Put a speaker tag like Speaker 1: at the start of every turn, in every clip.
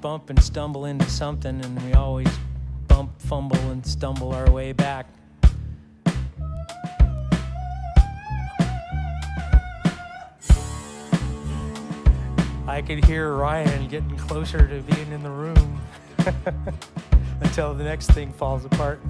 Speaker 1: bump and stumble into something, and we always bump, fumble, and stumble our way back. I could hear Ryan getting closer to being in the room until the next thing falls apart.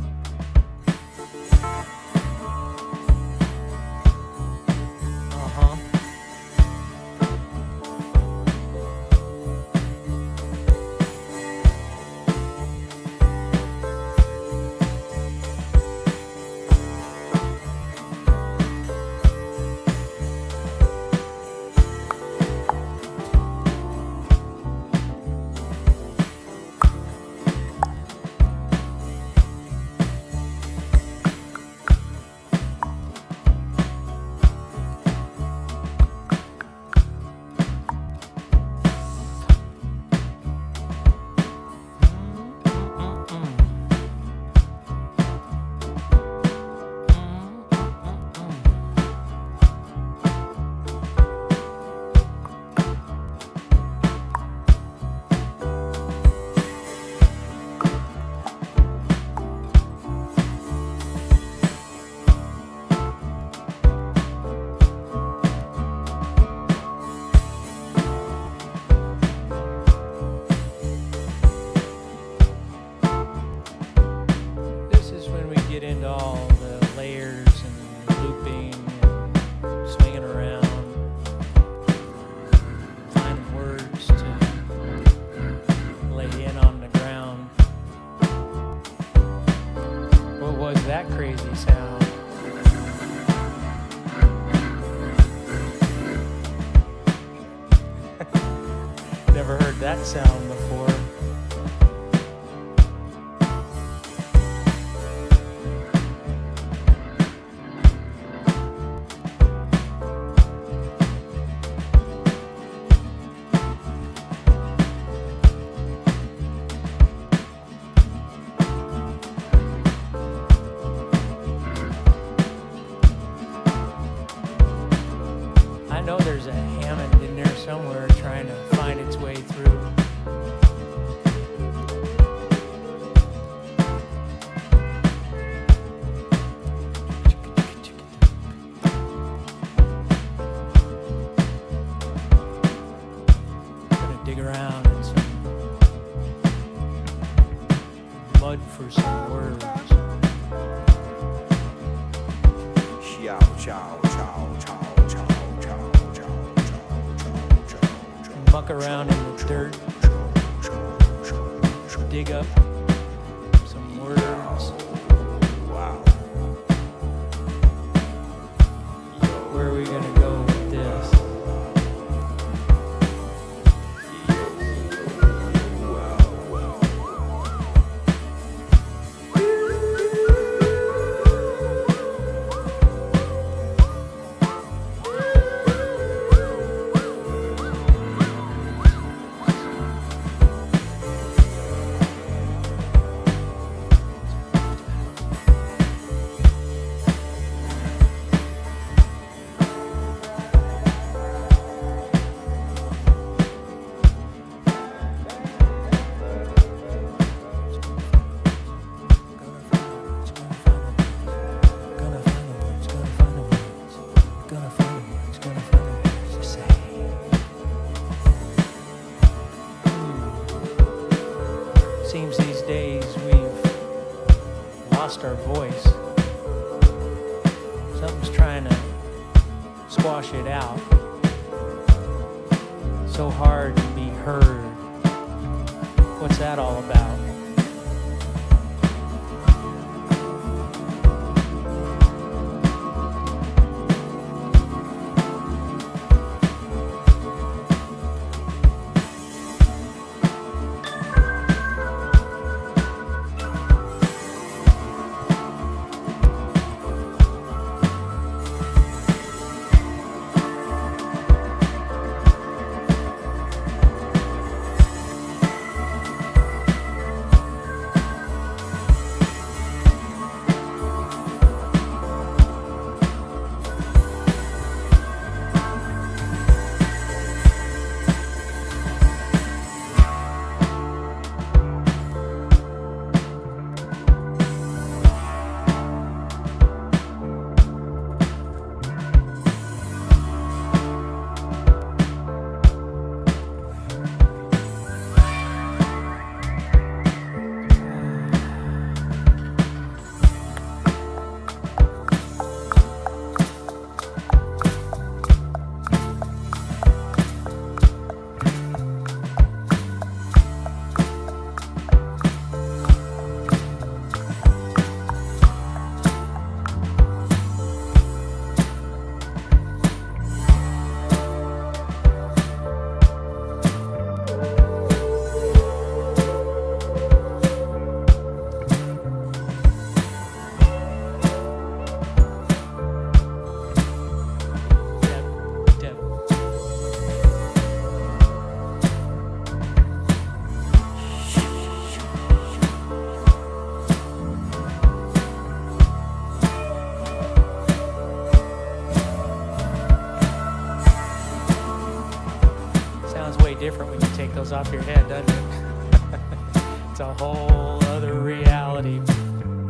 Speaker 1: Into all the layers and looping and swinging around, finding words to lay in on the ground. What was that crazy sound? Never heard that sound before. I know there's a Hammond in there somewhere trying to find its way through. I'm gonna dig around in some mud for some words.
Speaker 2: Ciao, ciao, ciao, ciao.
Speaker 1: Muck around in the dirt, dig up some words.
Speaker 2: Wow.
Speaker 1: Where are we gonna go with this? Seems these days we've lost our voice. Something's trying to squash it out. So hard to be heard. What's that all about? falls off your head, doesn't it? It's a whole other reality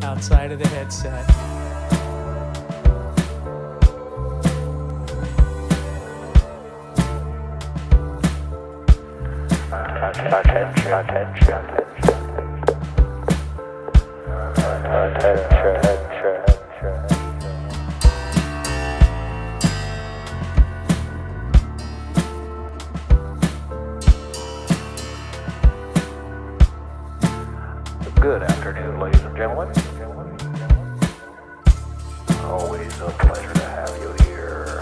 Speaker 1: outside of the headset.
Speaker 3: Good afternoon, ladies and gentlemen. Always a pleasure to have you here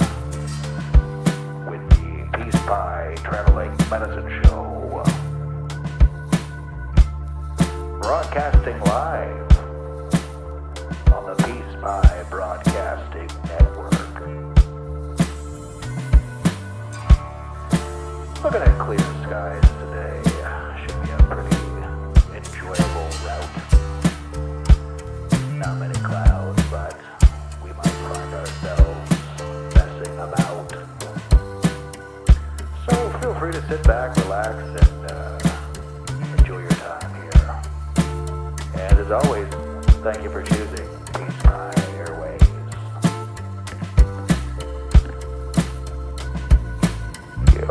Speaker 3: with the Peace Pie Traveling Medicine Show. Broadcasting live on the Peace Pie Broadcasting Network. Looking at clear skies today. Should be a pretty enjoyable route. Not many clouds, but we might find ourselves messing about. So feel free to sit back, relax, and enjoy your time here. And as always, thank you for choosing Peace Pie Airways. Yo.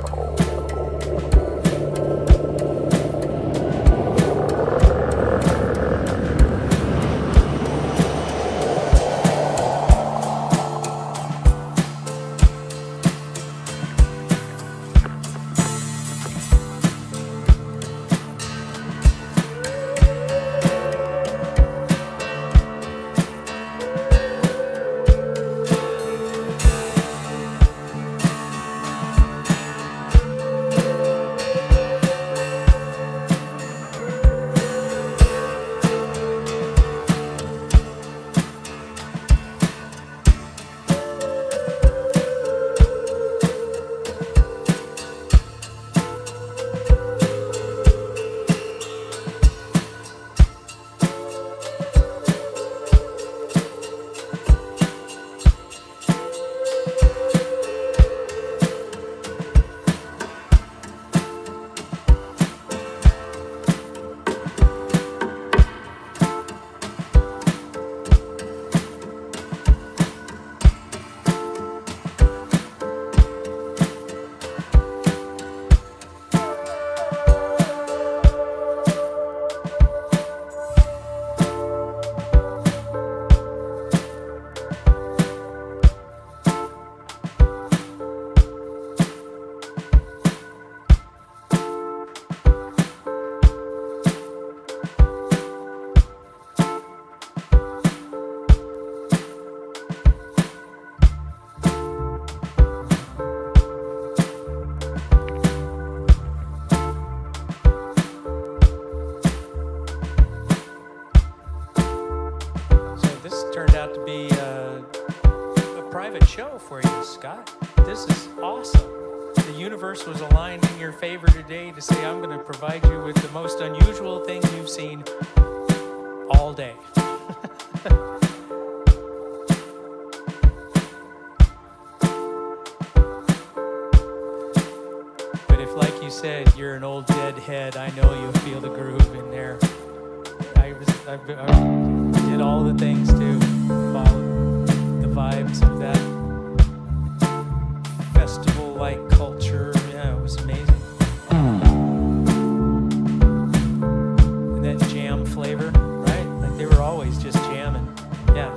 Speaker 1: Show for you, Scott. This is awesome. The universe was aligned in your favor today to say, I'm going to provide you with the most unusual thing you've seen all day. But if, like you said, you're an old dead head, I know you feel the groove in there. I did all the things to follow the vibes of that festival-like culture. Yeah, it was amazing. And that jam flavor, right? Like they were always just jamming. Yeah.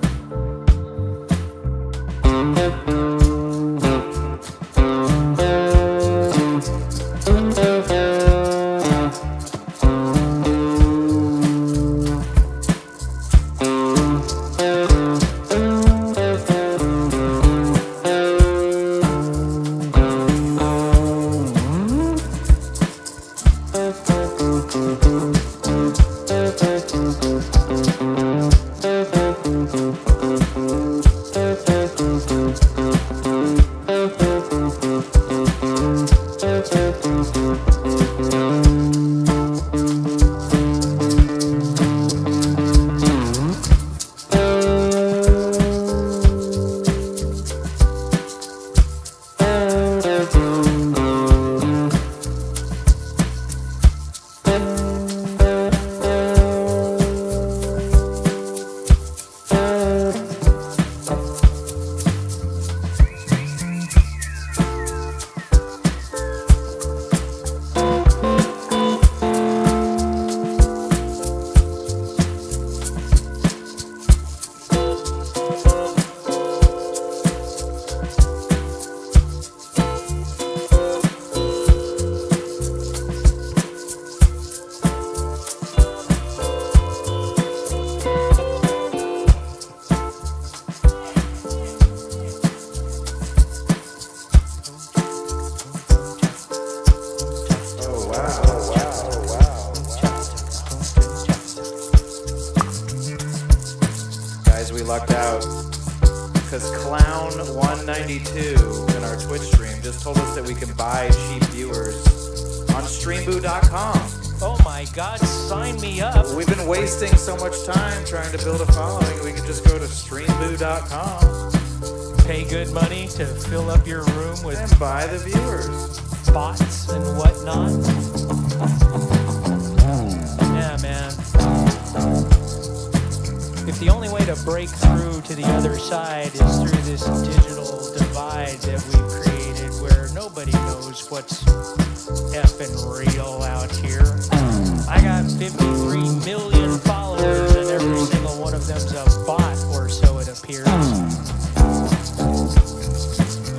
Speaker 4: lucked out. Because Clown192 in our Twitch stream just told us that we can buy cheap viewers on streamboo.com.
Speaker 1: Oh my God, sign me up.
Speaker 4: We've been wasting so much time trying to build a following. We could just go to streamboo.com
Speaker 1: Pay good money to fill up your room with
Speaker 4: and buy the viewers.
Speaker 1: bots and whatnot. Yeah, man. If the only way to break through to the other side is through this digital divide that we've created where nobody knows what's effing real out here. I got 53 million followers and every single one of them's a bot or so it appears.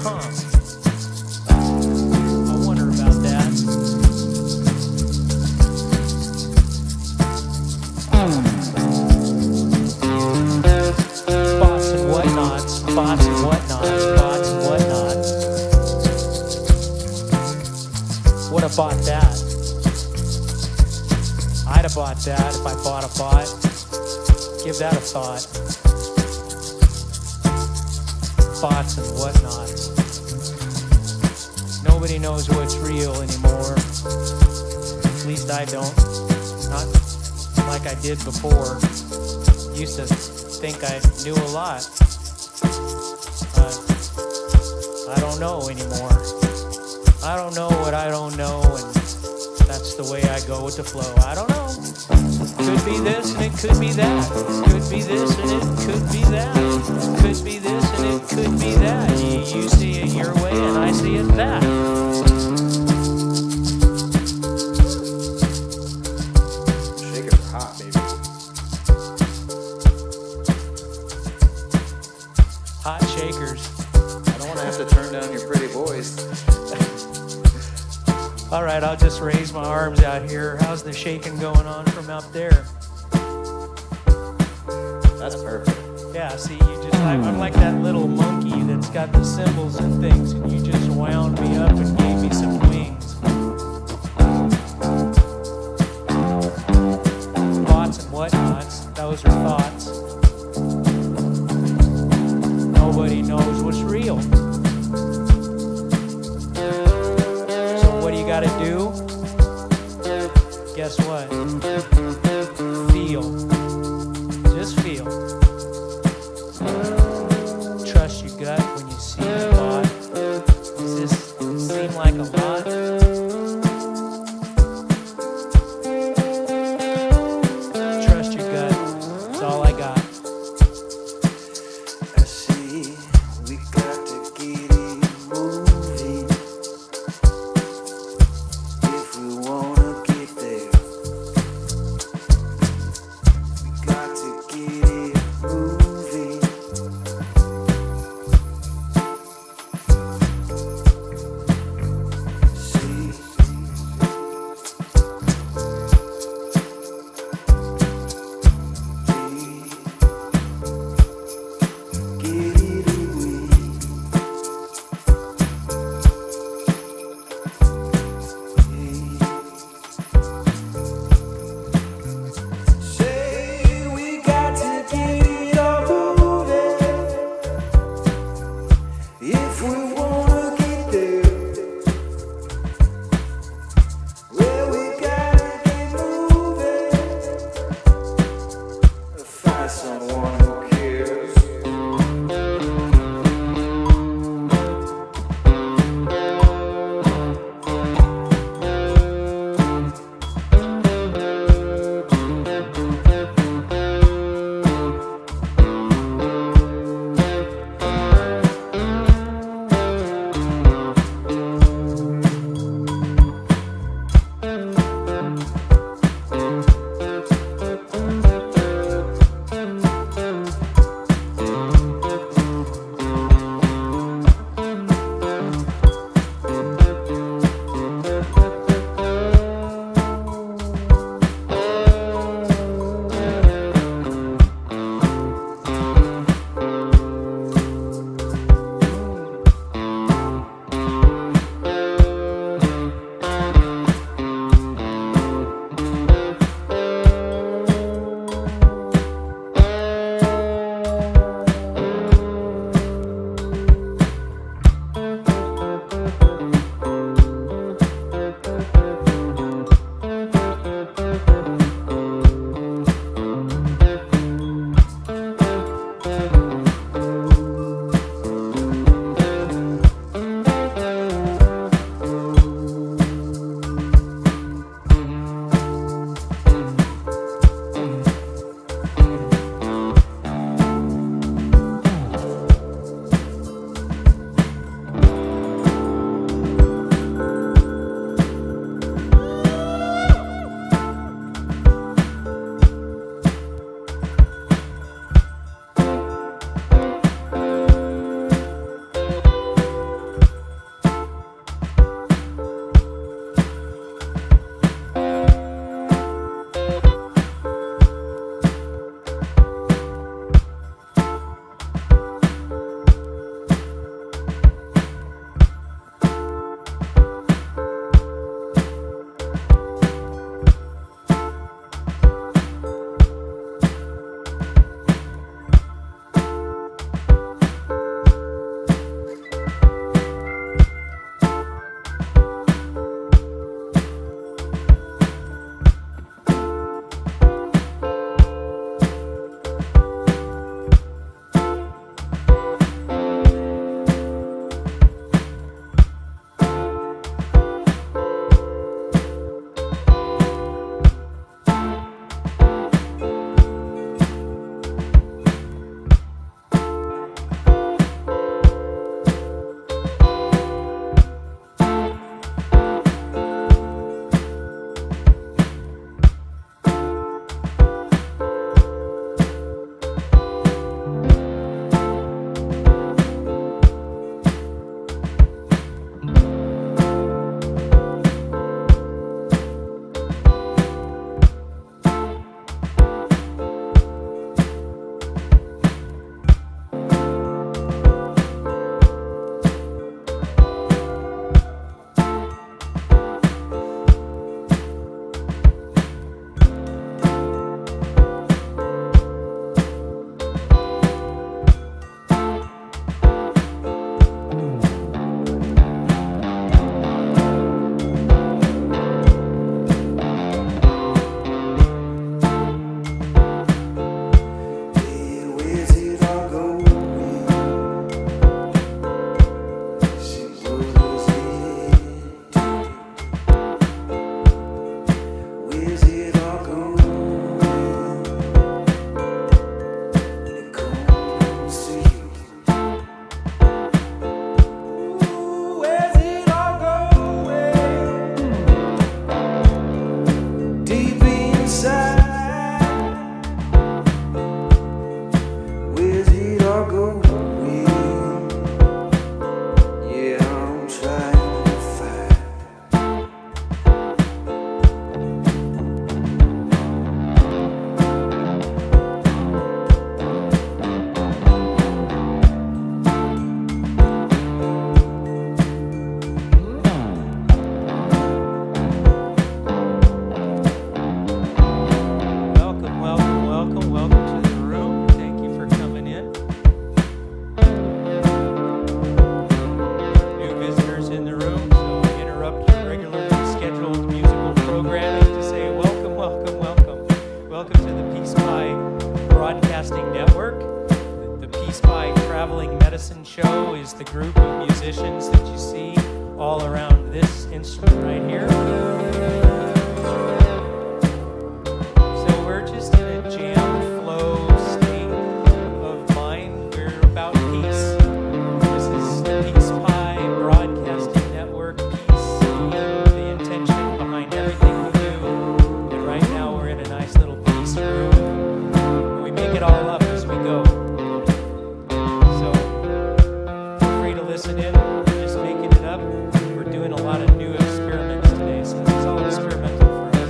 Speaker 1: Huh. I wonder about that. Bots and whatnots, bots and whatnots, bots and whatnot. Would have bought that. I'd have bought that if I bought a bot. Give that a thought. Bots and whatnot. Nobody knows what's real anymore. At least I don't. Not like I did before. Used to think I knew a lot. But I don't know anymore. I don't know what I don't know, and that's the way I go with the flow. I don't know. Could be this and it could be that. Could be this and it could be that. Could be this and it could be that. You see it your way and I see it that.
Speaker 4: Shakers are hot, baby.
Speaker 1: Hot shakers.
Speaker 4: I don't want to have to turn down your pretty voice.
Speaker 1: All right, I'll just raise my arms out here. How's the shaking going on from up there?
Speaker 4: That's perfect.
Speaker 1: Yeah, see, I'm like that little monkey that's got the cymbals and things, and you just wound me up and gave me some wings. Thoughts and whatnots, those are thoughts. Nobody knows what's real. So what do you gotta do? Guess what? Feel. Just feel. Trust your gut when you see a bot. Does this seem like a lot? Trust your gut. That's all I got.
Speaker 2: I see we got to get it moving if we wanna get there. We got to get it
Speaker 1: welcome, welcome to the room. Thank you for coming in. New visitors in the room, so I interrupt your regularly scheduled musical programming to say welcome, welcome, welcome. Welcome to the Peace Pie Broadcasting Network. The Peace Pie Traveling Medicine Show is the group of musicians that you see all around this instrument right here. So we're just in a jam flow state of mind. We're about peace. This is the Peace Pie Broadcasting Network. Peace, the intention behind everything we do. And right now we're in a nice little peace room. We make it all up as we go. So feel free to listen in. We're just making it up. We're doing a lot of new experiments today, so it's all experimental for us.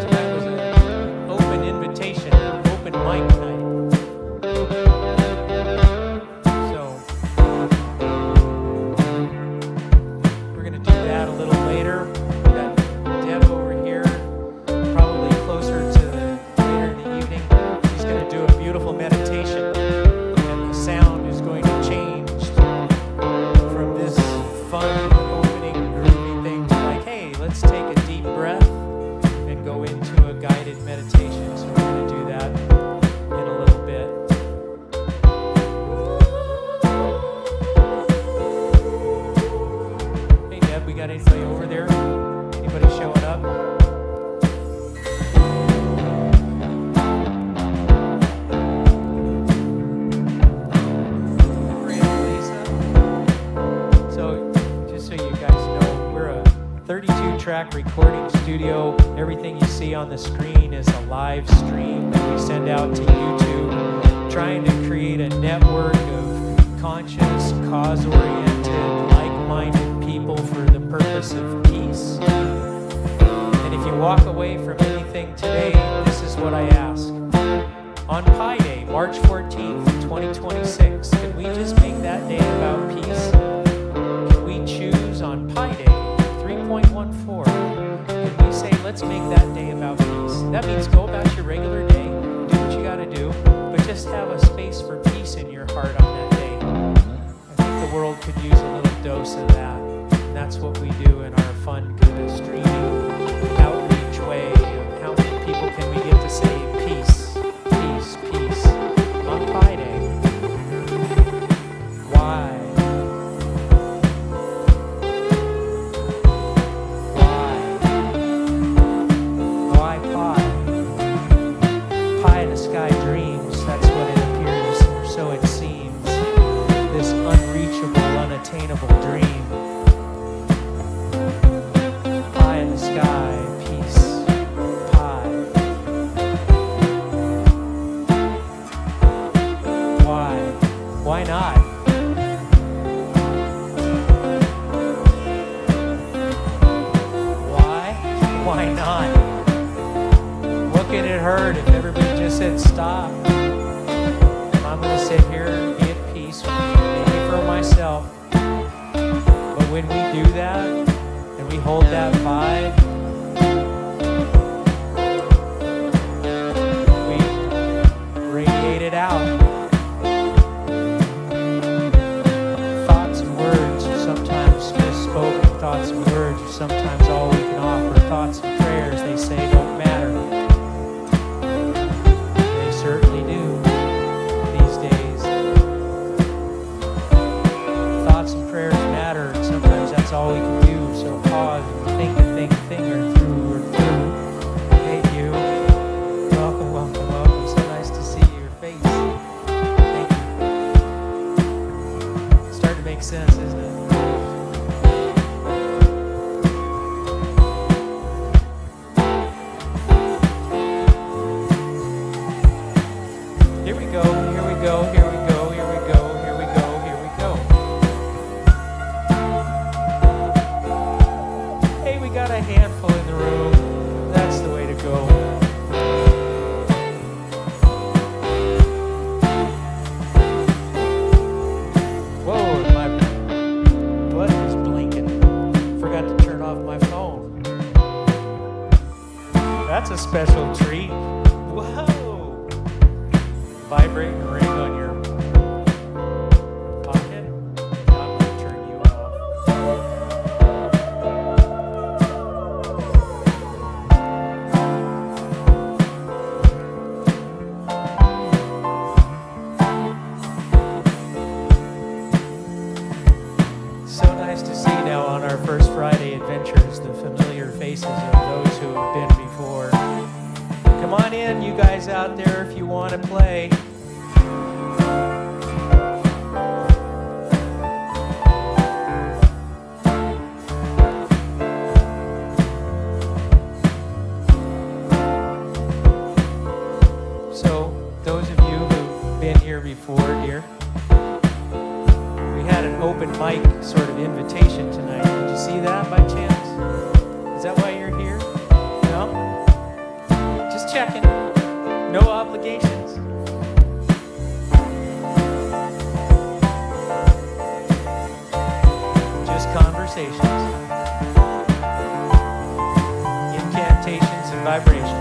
Speaker 1: Tonight was an open invitation, open mic night. So we're going to do that a little later. We've got Deb over here, probably closer to later in the evening. She's going to do a beautiful meditation, and the sound is going to change from this fun opening groovy thing to like, hey, let's take a deep breath and go into a guided meditation. So we're going to do that in a little bit. Hey Deb, we got anybody over there? Anybody showing up? Lisa? So, just so you guys know, we're a 32-track recording studio. Everything you see on the screen is a live stream that we send out to YouTube, trying to create a network of conscious, cause-oriented, like-minded people for the purpose of peace. And if you walk away from anything today, this is what I ask. On Pi Day, March 14th, 2026, can we just make that day about peace? Can we choose on Pi Day 3.14? Can we say, let's make that day about peace? That means go about your regular day, do what you got to do, but just have a space for peace in your heart on that day. I think the world could use a little dose of that. And that's what we do in our fun kind of streaming outreach way of how many people can we get to say peace, peace, peace on Pi Day. Why? Why pie? Pie in the sky dreams, that's what it appears, or so it seems. This unreachable, unattainable dream. Pie in the sky, peace, pie. Why? Why not? Why? Why not? What could it hurt if everybody just said stop? I'm going to sit here and be at peace, maybe for myself. But when we do that, and we hold that vibe, we radiate it out. Thoughts and words are sometimes misspoken. Thoughts and words are sometimes all we can offer. Thoughts and prayers, they say, don't matter. They certainly do these days. Thoughts and prayers matter, and sometimes that's all we can do. So pause and think a thing or through. Hey you, welcome, welcome, welcome. So nice to see your face. Thank you. It's starting to make sense, isn't it? Here we go, here we go, here we go, here we special treat.
Speaker 4: Whoa!
Speaker 1: Vibrating ring on your pocket. I'm gonna turn you off. So nice to see now on our first Friday adventures the familiar faces of those who have been before. Come on in, you guys out there, if you want to play. So, those of you who've been here before, dear, we had an open mic sort of invitation tonight. Did you see that by chance? Is that why you're here? No? Just checking. No obligations. Just conversations. Incantations and vibrations.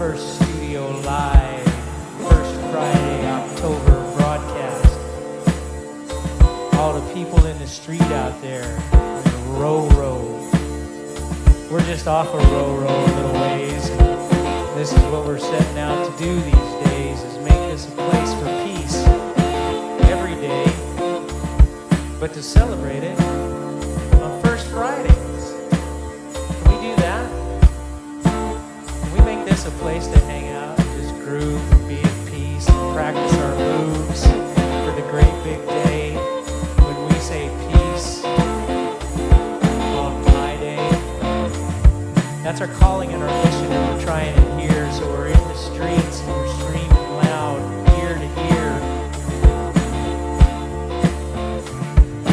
Speaker 1: first studio live, first Friday, October broadcast. All the people in the street out there, in the row. We're just off of row a little ways. This is what we're setting out to do these days, is make this a place for peace every day, but to celebrate it on First Fridays. Can we do that? Can we make this a place to hang out, just groove, and be at peace, and practice our moves for the great big day when we say peace on Pi Day? That's our calling and our mission, and we're trying it here. So we're in the streets and we're screaming loud, ear to ear.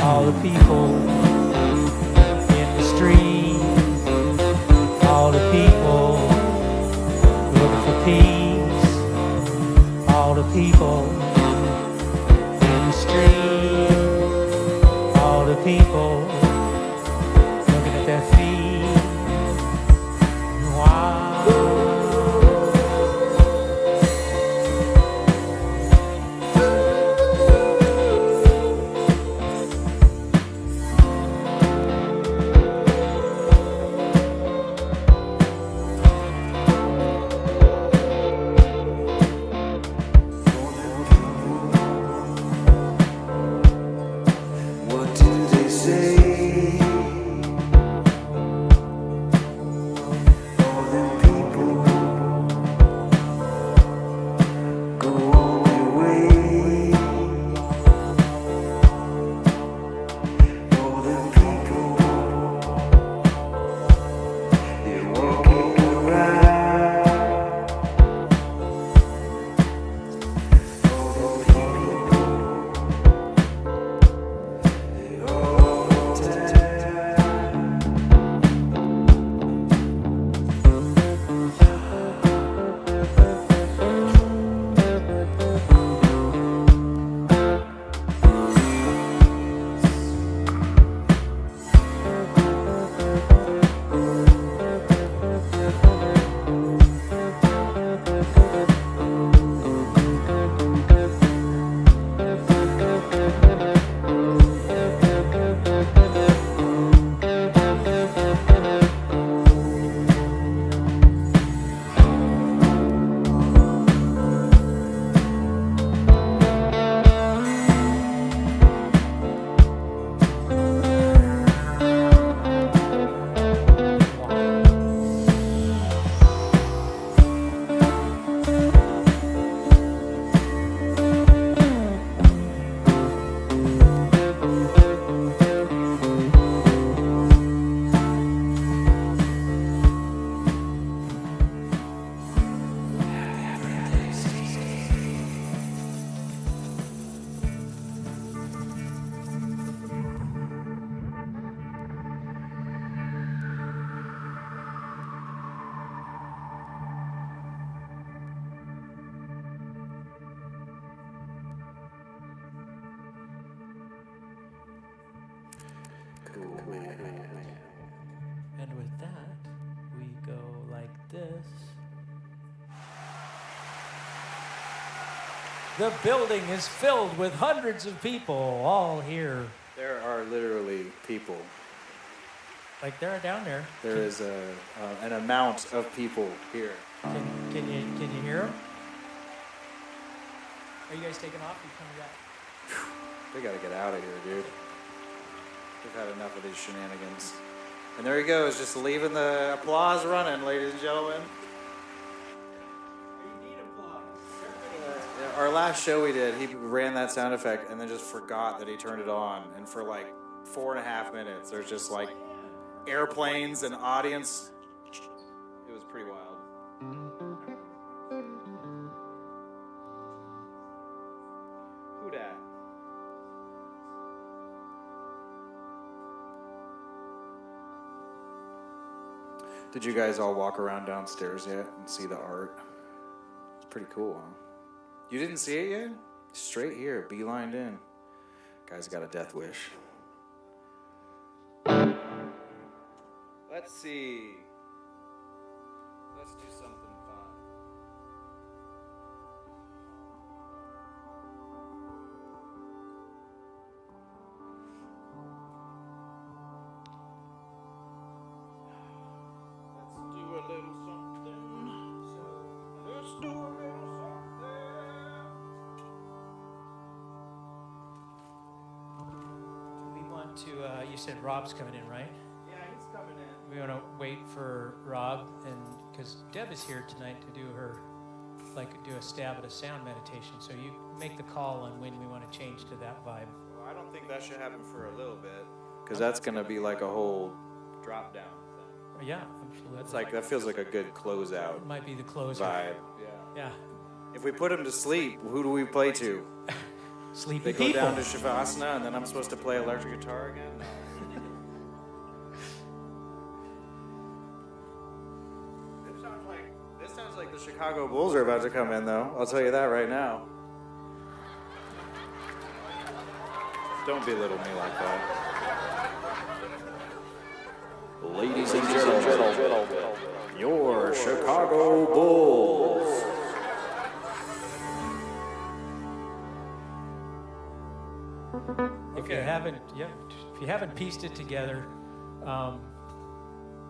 Speaker 1: All the people in the street, all the people looking for peace, all the people in the street, all the people looking at their feet. Wow.
Speaker 2: What do they say? All them people go on their way. All them people, they're walking around. All them people, all the time.
Speaker 1: And with that, we go like this. The building is filled with hundreds of people, all here.
Speaker 4: There are literally people.
Speaker 1: Like they're down there.
Speaker 4: There is an amount of people here.
Speaker 1: Can you hear them? Are you guys taking off? You coming back?
Speaker 4: They gotta get out of here, dude. We've had enough of these shenanigans. And there he goes, just leaving the applause running, ladies and gentlemen. Our last show we did, he ran that sound effect and then just forgot that he turned it on. And for like 4.5 minutes, there's just like airplanes and audience. It was pretty wild. Who dat? Did you guys all walk around downstairs yet and see the art? It's pretty cool, huh? You didn't see it yet? Straight here, beelined in. Guy's got a death wish. Let's see. Let's do something fun.
Speaker 1: want to, you said Rob's coming in, right?
Speaker 4: Yeah, he's coming in.
Speaker 1: We want to wait for Rob, and because Deb is here tonight to do her, do a stab at a sound meditation. So you make the call on when we want to change to that vibe.
Speaker 4: Well, I don't think that should happen for a little bit. Because that's going to be like a whole drop down thing.
Speaker 1: Yeah, absolutely.
Speaker 4: It's like, that feels like a good closeout
Speaker 1: Might be the closer.
Speaker 4: vibe.
Speaker 1: Yeah.
Speaker 4: If we put him to sleep, who do we play to?
Speaker 1: Sleepy
Speaker 4: They go
Speaker 1: people.
Speaker 4: down to Shavasana, and then I'm supposed to play electric guitar again? No. This sounds like the Chicago Bulls are about to come in, though. I'll tell you that right now. Don't belittle me like that. Ladies and gentlemen, your Chicago Bulls.
Speaker 1: If you haven't pieced it together,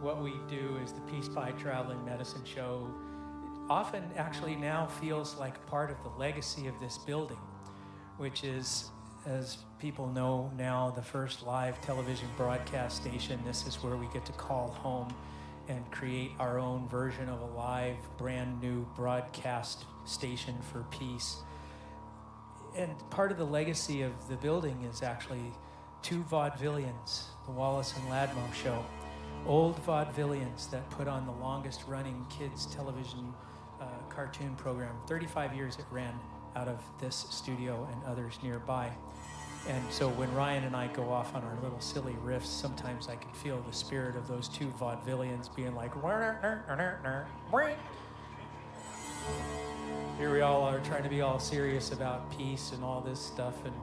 Speaker 1: what we do is the Peace by Traveling Medicine Show. Often, actually, now feels like part of the legacy of this building, which is, as people know now, the first live television broadcast station. This is where we get to call home and create our own version of a live, brand new broadcast station for peace. And part of the legacy of the building is actually two vaudevillians, the Wallace and Ladmo show. Old vaudevillians that put on the longest running kids television cartoon program. 35 years it ran out of this studio and others nearby. And so when Ryan and I go off on our little silly riffs, sometimes I can feel the spirit of those two vaudevillians being like, here we all are trying to be all serious about peace and all this stuff, and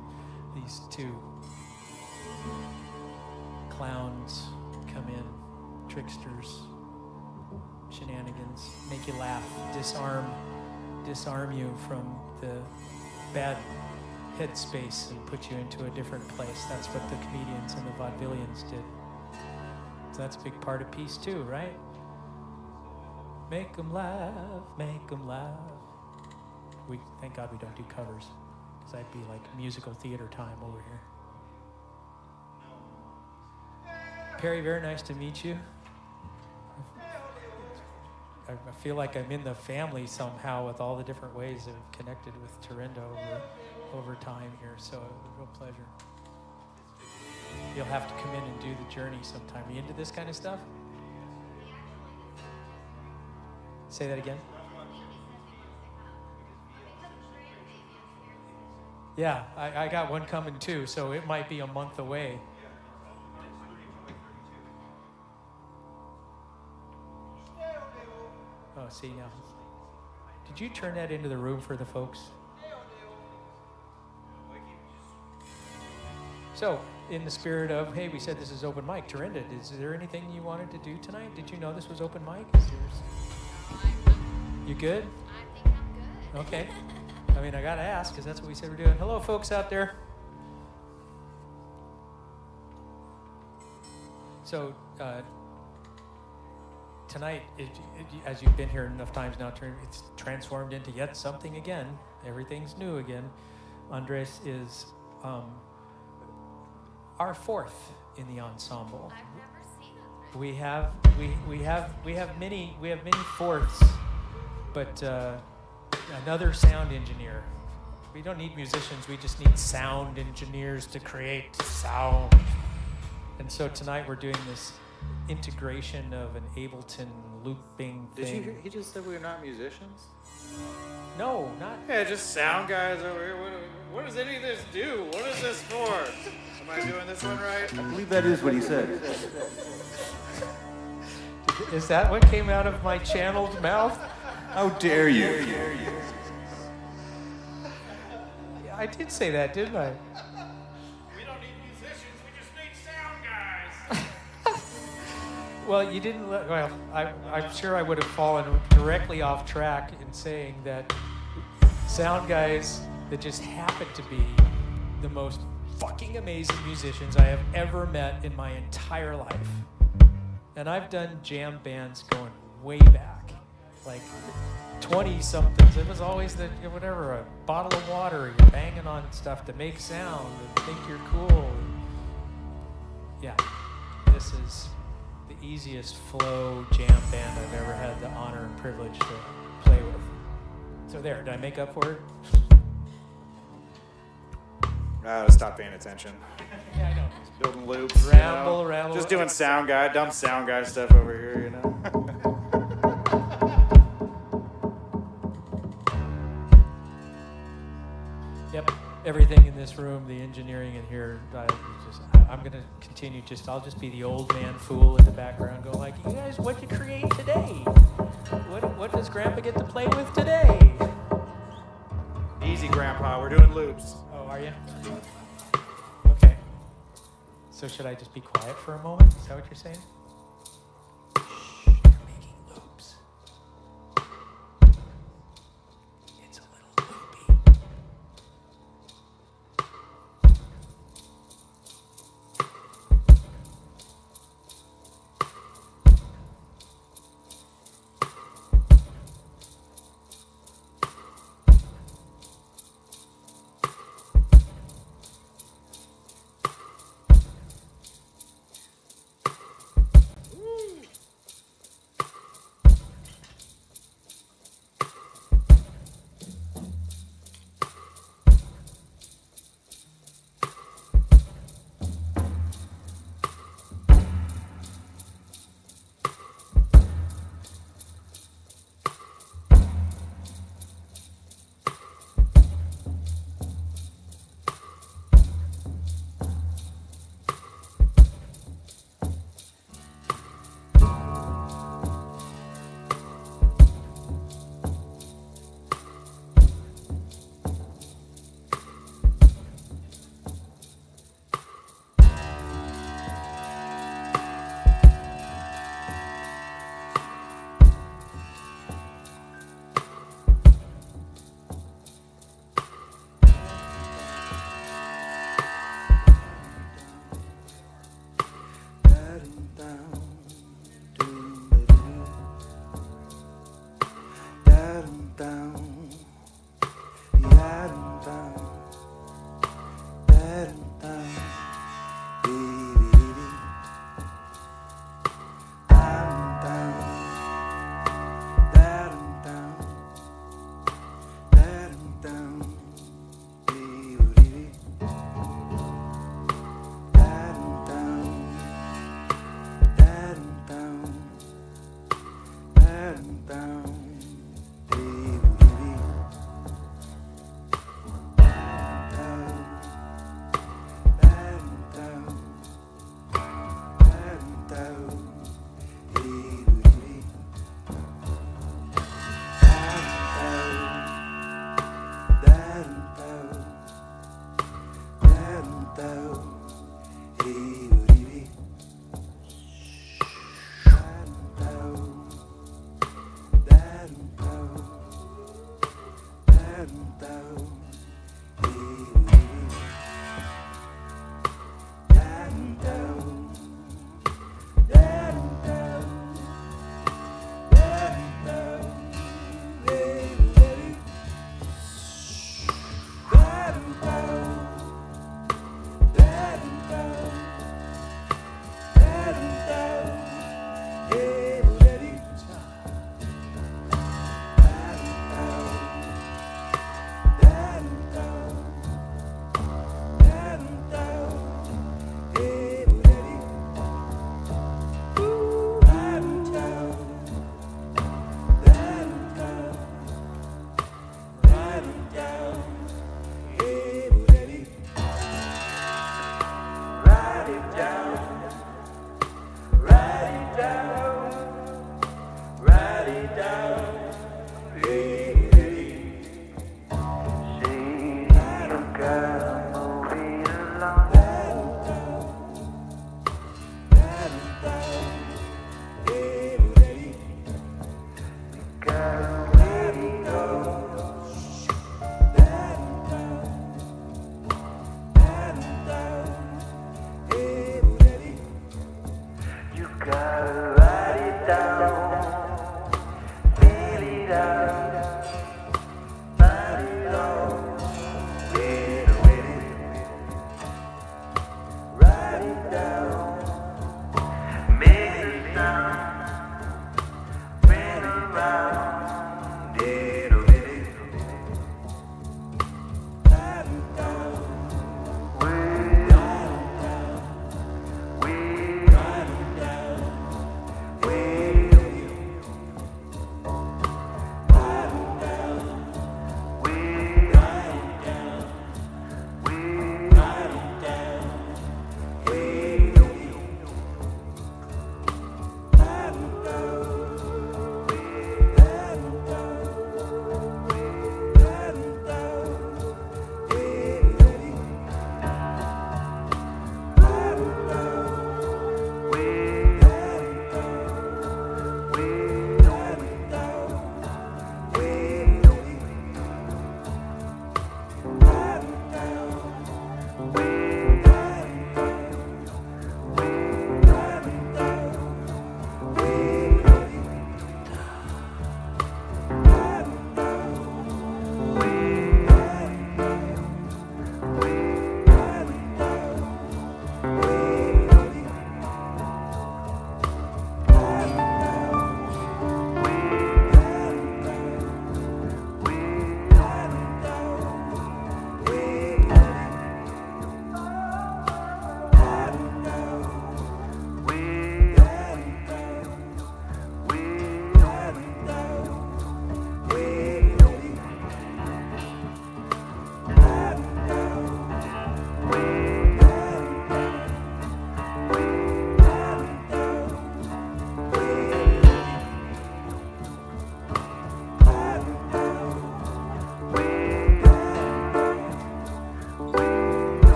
Speaker 1: these two clowns come in, tricksters, shenanigans, make you laugh, disarm you from the bad headspace and put you into a different place. That's what the comedians and the vaudevillians did. So that's a big part of peace too, right? Make them laugh, make them laugh. Thank God we don't do covers, because that'd be like musical theater time over here. Perry, very nice to meet you. I feel like I'm in the family somehow with all the different ways I've connected with Turindo over time here, so a real pleasure. You'll have to come in and do the journey sometime. Are you into this kind of stuff? Say that again. Yeah, I got one coming too, so it might be a month away. Oh, see now. Did you turn that into the room for the folks? So, in the spirit of, hey, we said this is open mic. Turindo, is there anything you wanted to do tonight? Did you know this was open mic? You good?
Speaker 5: I think I'm good.
Speaker 1: Okay. I mean, I gotta ask, because that's what we said we're doing. Hello, folks out there. So, tonight, as you've been here enough times now, it's transformed into yet something again. Everything's new again. Andres is our fourth in the ensemble.
Speaker 5: I've never seen Andres.
Speaker 1: We have many fourths, but another sound engineer. We don't need musicians. We just need sound engineers to create sound. And so tonight we're doing this integration of an Ableton looping thing.
Speaker 4: Did you hear? He just said we were not musicians?
Speaker 1: No, not.
Speaker 4: Yeah, just sound guys over here. What does any of this do? What is this for? Am I doing this one right?
Speaker 6: I believe that is what he said.
Speaker 1: Is that what came out of my channeled mouth?
Speaker 6: How dare you?
Speaker 1: I did say that, didn't I?
Speaker 4: We don't need musicians. We just need sound guys.
Speaker 1: Well, you didn't. I'm sure I would have fallen directly off track in saying that sound guys that just happen to be the most fucking amazing musicians I have ever met in my entire life. And I've done jam bands going way back, like 20-somethings. It was always a bottle of water. You're banging on stuff to make sound and think you're cool. Yeah, this is the easiest flow jam band I've ever had the honor and privilege to play with. So there, did I make up for it?
Speaker 4: Stop paying attention.
Speaker 1: Yeah, I know.
Speaker 4: Building loops.
Speaker 1: Ramble, ramble.
Speaker 4: Just doing dumb sound guy stuff over here, you know.
Speaker 1: Yep, everything in this room, the engineering in here, I'm going to continue I'll just be the old man fool in the background going like, you guys, what'd you create today? What does Grandpa get to play with today?
Speaker 4: Easy, Grandpa. We're doing loops.
Speaker 1: Oh, are you? Okay. So should I just be quiet for a moment? Is that what you're saying? Shh, you're making loops. It's a little loopy.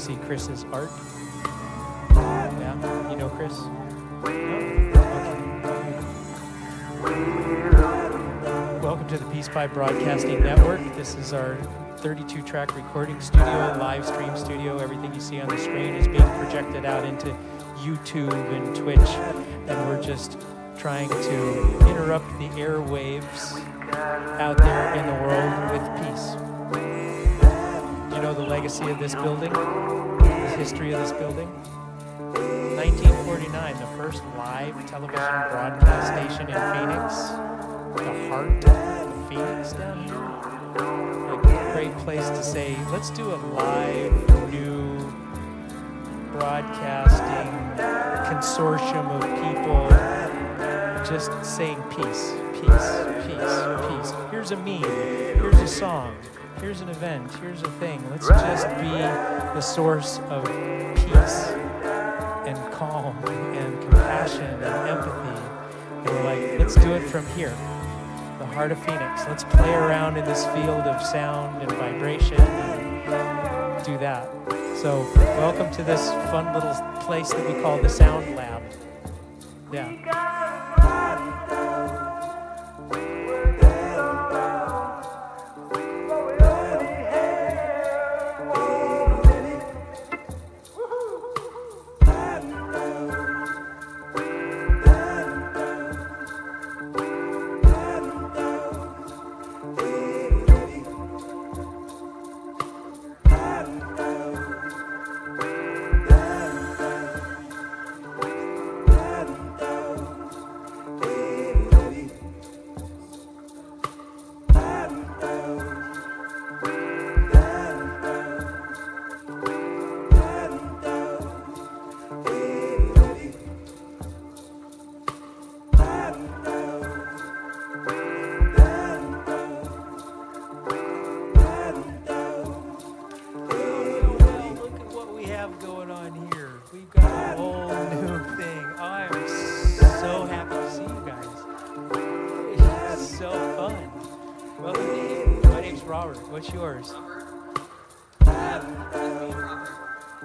Speaker 1: see Chris's art. Yeah, you know Chris? No? Okay. Welcome to the Peace Pipe Broadcasting Network. This is our 32-track recording studio, live stream studio. Everything you see on the screen is being projected out into YouTube and Twitch, and we're just trying to interrupt the airwaves out there in the world with peace. Do you know the legacy of this building? The history of this building? 1949, the first live television broadcast station in Phoenix, the heart of Phoenix down here. A great place to say, let's do a live, new broadcasting consortium of people just saying peace, peace, peace, peace. Here's a meme, here's a song, here's an event, here's a thing. Let's just be the source of peace and calm and compassion and empathy. And we're like, let's do it from here, the heart of Phoenix. Let's play around in this field of sound and vibration and do that. So welcome to this fun little place that we call the Sound Lab. Yeah. What's yours?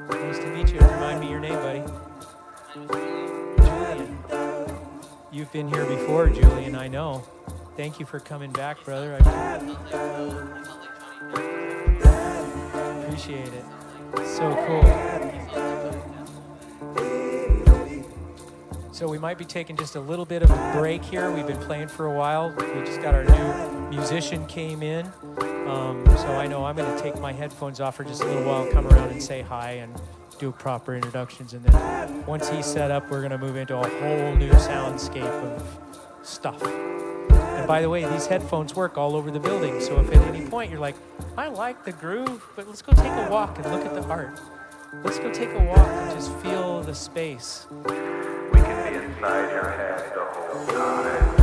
Speaker 1: Nice to meet you. Remind me your name, buddy. Julian. You've been here before, Julian, I know. Thank you for coming back, brother. I appreciate it. So cool. So we might be taking just a little bit of a break here. We've been playing for a while. We just got our new musician came in. So I know I'm going to take my headphones off for just a little while, come around and say hi and do proper introductions. And then once he's set up, we're going to move into a whole new soundscape of stuff. And by the way, these headphones work all over the building. So if at any point you're like, I like the groove, but let's go take a walk and look at the art. Let's go take a walk and just feel the space.
Speaker 3: We can be inside your head the whole time.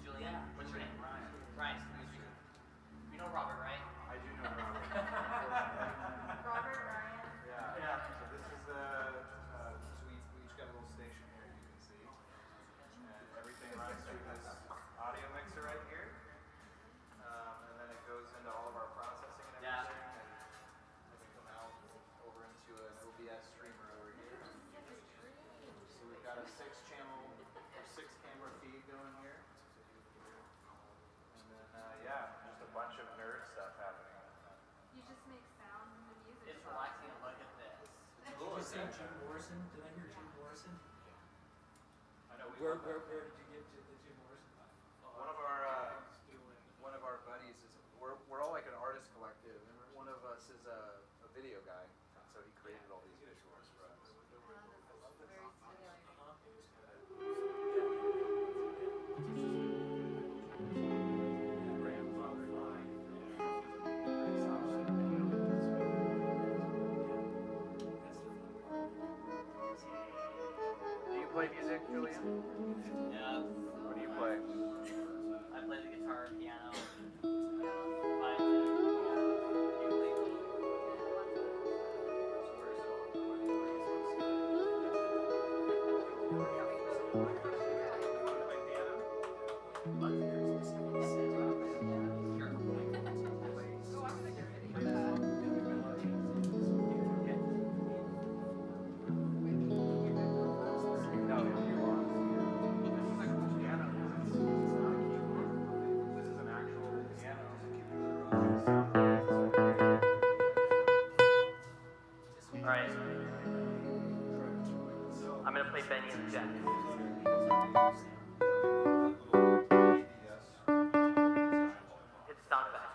Speaker 7: Julian, what's your name? Ryan. Ryan. You know Robert, right?
Speaker 8: I do know Robert.
Speaker 5: Robert Ryan.
Speaker 8: Yeah. So this is the, so we each got a little station here, you can see. And everything runs through this audio mixer right here. And then it goes into all of our processing and
Speaker 7: Yeah.
Speaker 8: everything. And then we come out over into an OBS streamer over here. So we've got a 6-channel or 6-camera feed going here. And then, just a bunch of nerd stuff happening.
Speaker 5: You just make sound and the music.
Speaker 7: It's relaxing to look at this.
Speaker 1: Did you say Jim Morrison? Did I hear Jim Morrison?
Speaker 8: I know we
Speaker 1: Where
Speaker 8: love that.
Speaker 1: did you get to the Jim Morrison?
Speaker 8: One of our buddies is we're all like an artist collective, and one of us is a video guy, and so he created all these visuals for us. Do you play music, Julian?
Speaker 7: Yeah.
Speaker 8: What do you play?
Speaker 7: I play the guitar, piano, violin, ukulele. Alright. I'm gonna play Benny and the Jets. Hit the sound effect.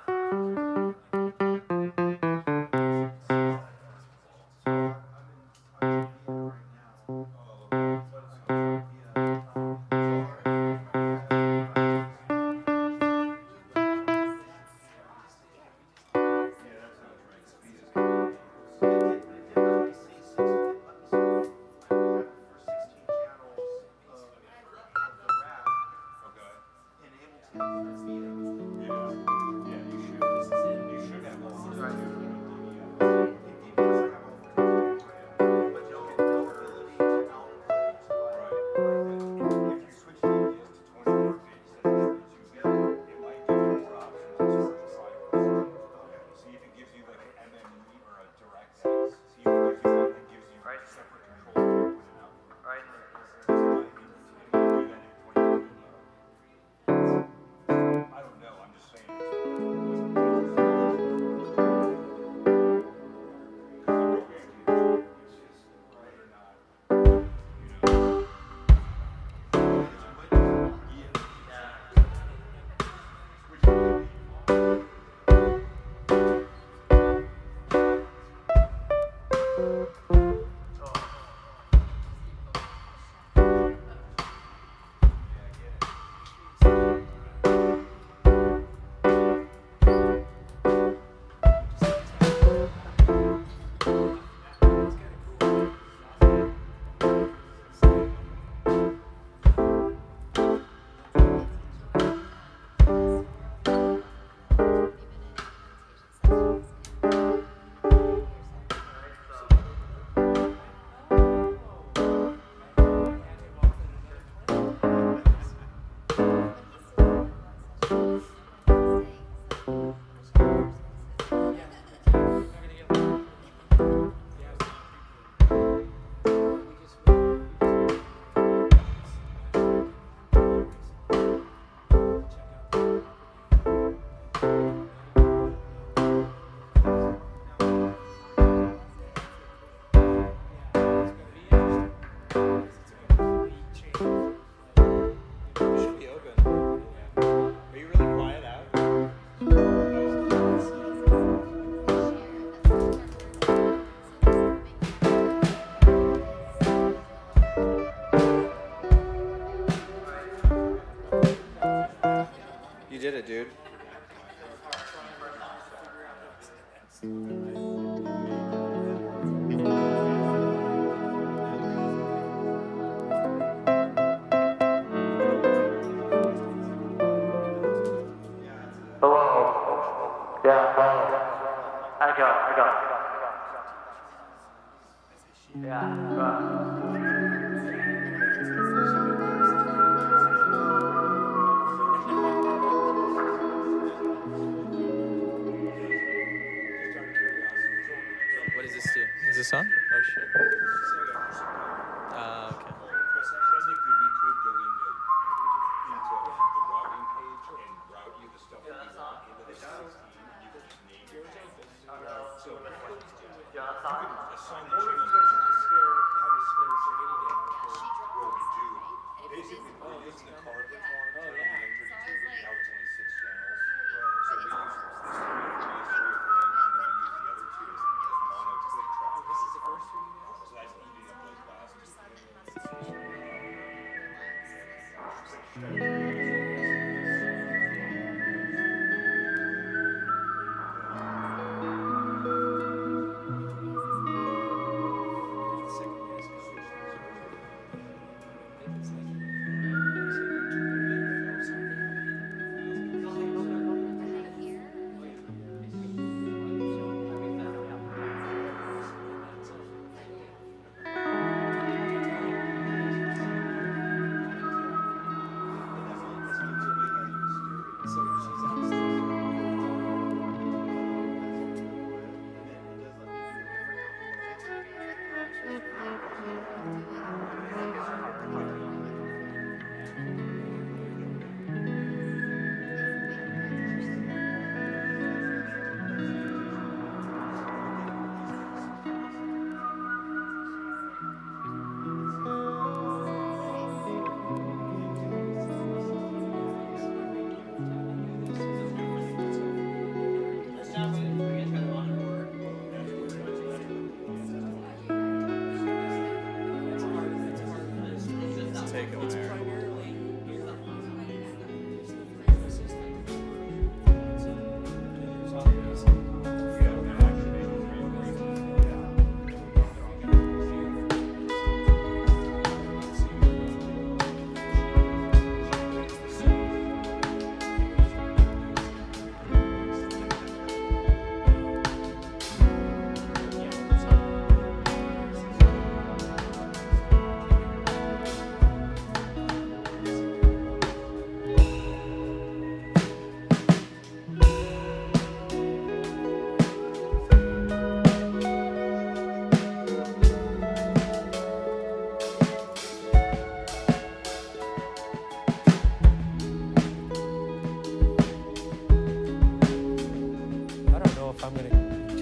Speaker 1: I'm gonna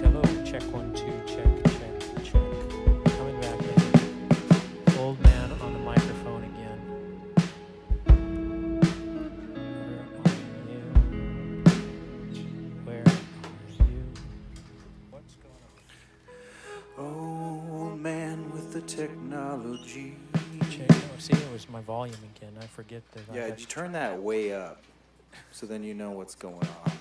Speaker 1: hello, check 1 2, check. Coming back in. Old man on the microphone again. Where are you? What's going on?
Speaker 4: Old man with the technology.
Speaker 1: Check. Oh, see, it was my volume again. I forget that.
Speaker 4: Yeah, you turn that way up, so then you know what's going on.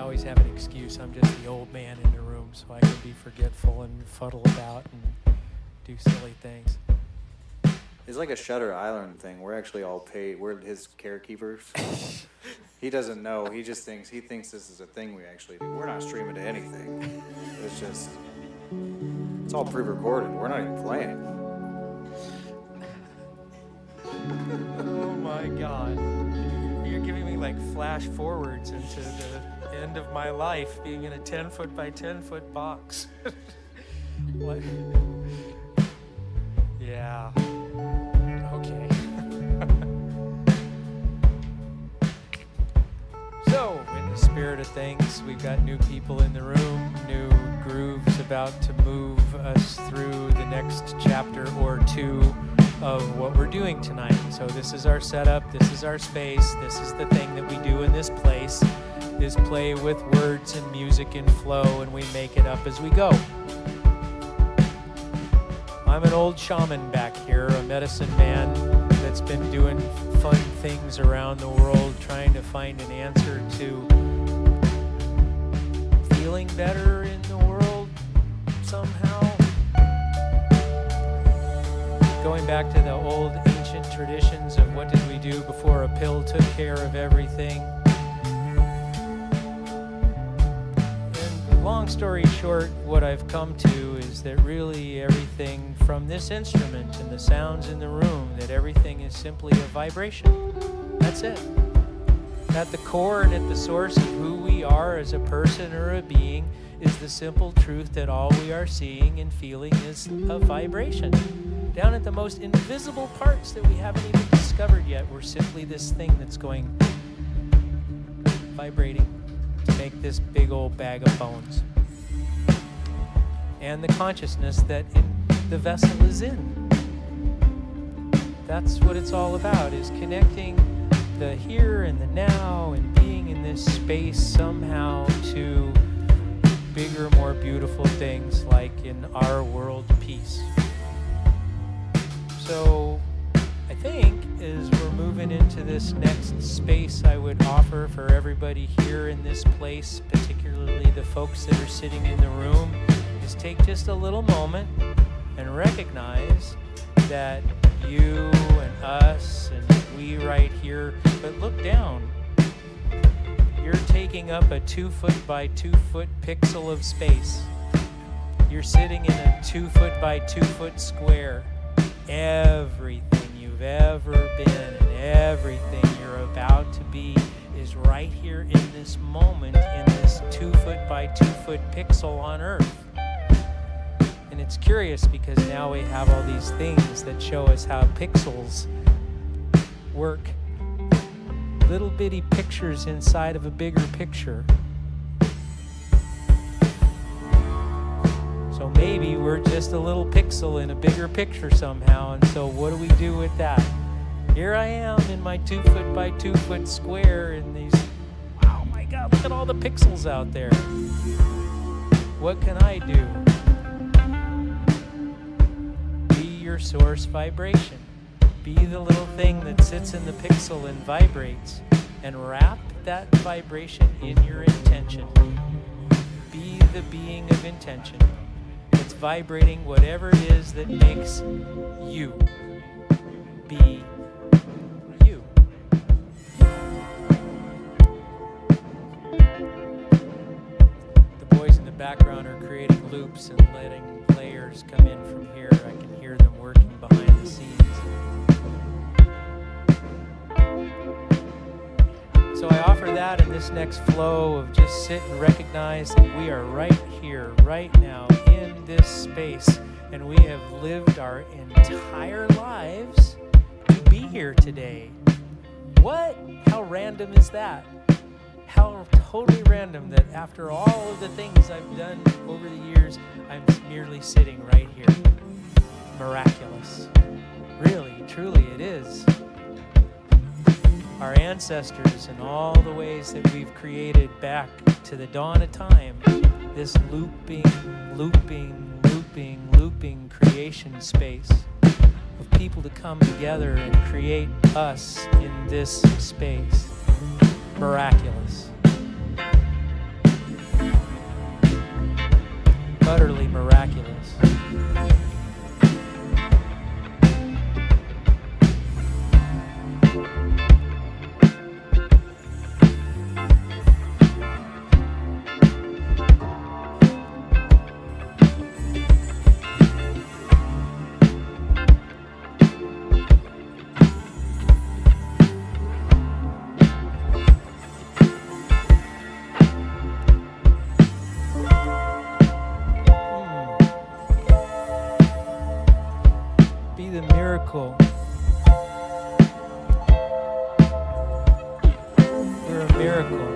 Speaker 1: Always have an excuse. I'm just the old man in the room, so I can be forgetful and fuddle about and do silly things.
Speaker 4: It's like a Shutter Island thing. We're actually all paid. We're his carekeepers. He doesn't know. He thinks this is a thing we actually do. We're not streaming to anything. It's all pre-recorded. We're not even playing.
Speaker 1: Oh my God. You're giving me like flash forwards into the end of my life being in a 10-foot by 10-foot box. What? Yeah. Okay. So, in the spirit of things, we've got new people in the room, new grooves about to move us through the next chapter or two of what we're doing tonight. So this is our setup, this is our space, this is the thing that we do in this place, is play with words and music and flow, and we make it up as we go. I'm an old shaman back here, a medicine man that's been doing fun things around the world, trying to find an answer to feeling better in the world somehow. Going back to the old ancient traditions of what did we do before a pill took care of everything. And long story short, what I've come to is that really everything from this instrument and the sounds in the room, that everything is simply a vibration. That's it. At the core and at the source of who we are as a person or a being is the simple truth that all we are seeing and feeling is a vibration. Down at the most invisible parts that we haven't even discovered yet, we're simply this thing that's going vibrating to make this big old bag of bones. And the consciousness that the vessel is in. That's what it's all about, is connecting the here and the now and being in this space somehow to bigger, more beautiful things like in our world peace. So I think as we're moving into this next space, I would offer for everybody here in this place, particularly the folks that are sitting in the room, is take just a little moment and recognize that you and us and we right here, but look down. You're taking up a 2 foot by 2 foot pixel of space. You're sitting in a 2 foot by 2 foot square. Everything you've ever been and everything you're about to be is right here in this moment in this 2 foot by 2 foot pixel on Earth. And it's curious because now we have all these things that show us how pixels work. Little bitty pictures inside of a bigger picture. So maybe we're just a little pixel in a bigger picture somehow. And so what do we do with that? Here I am in my 2 foot by 2 foot square in these, oh my God, look at all the pixels out there. What can I do? Be your source vibration. Be the little thing that sits in the pixel and vibrates, and wrap that vibration in your intention. Be the being of intention. It's vibrating whatever it is that makes you be you. The boys in the background are creating loops and letting players come in from here. I can hear them working behind the scenes. So I offer that in this next flow of just sit and recognize that we are right here, right now, in this space, and we have lived our entire lives to be here today. What? How random is that? How totally random that after all of the things I've done over the years, I'm merely sitting right here. Miraculous. Really, truly it is. Our ancestors and all the ways that we've created back to the dawn of time, this looping creation space of people to come together and create us in this space. Miraculous. Utterly miraculous. Miracle. You're a miracle.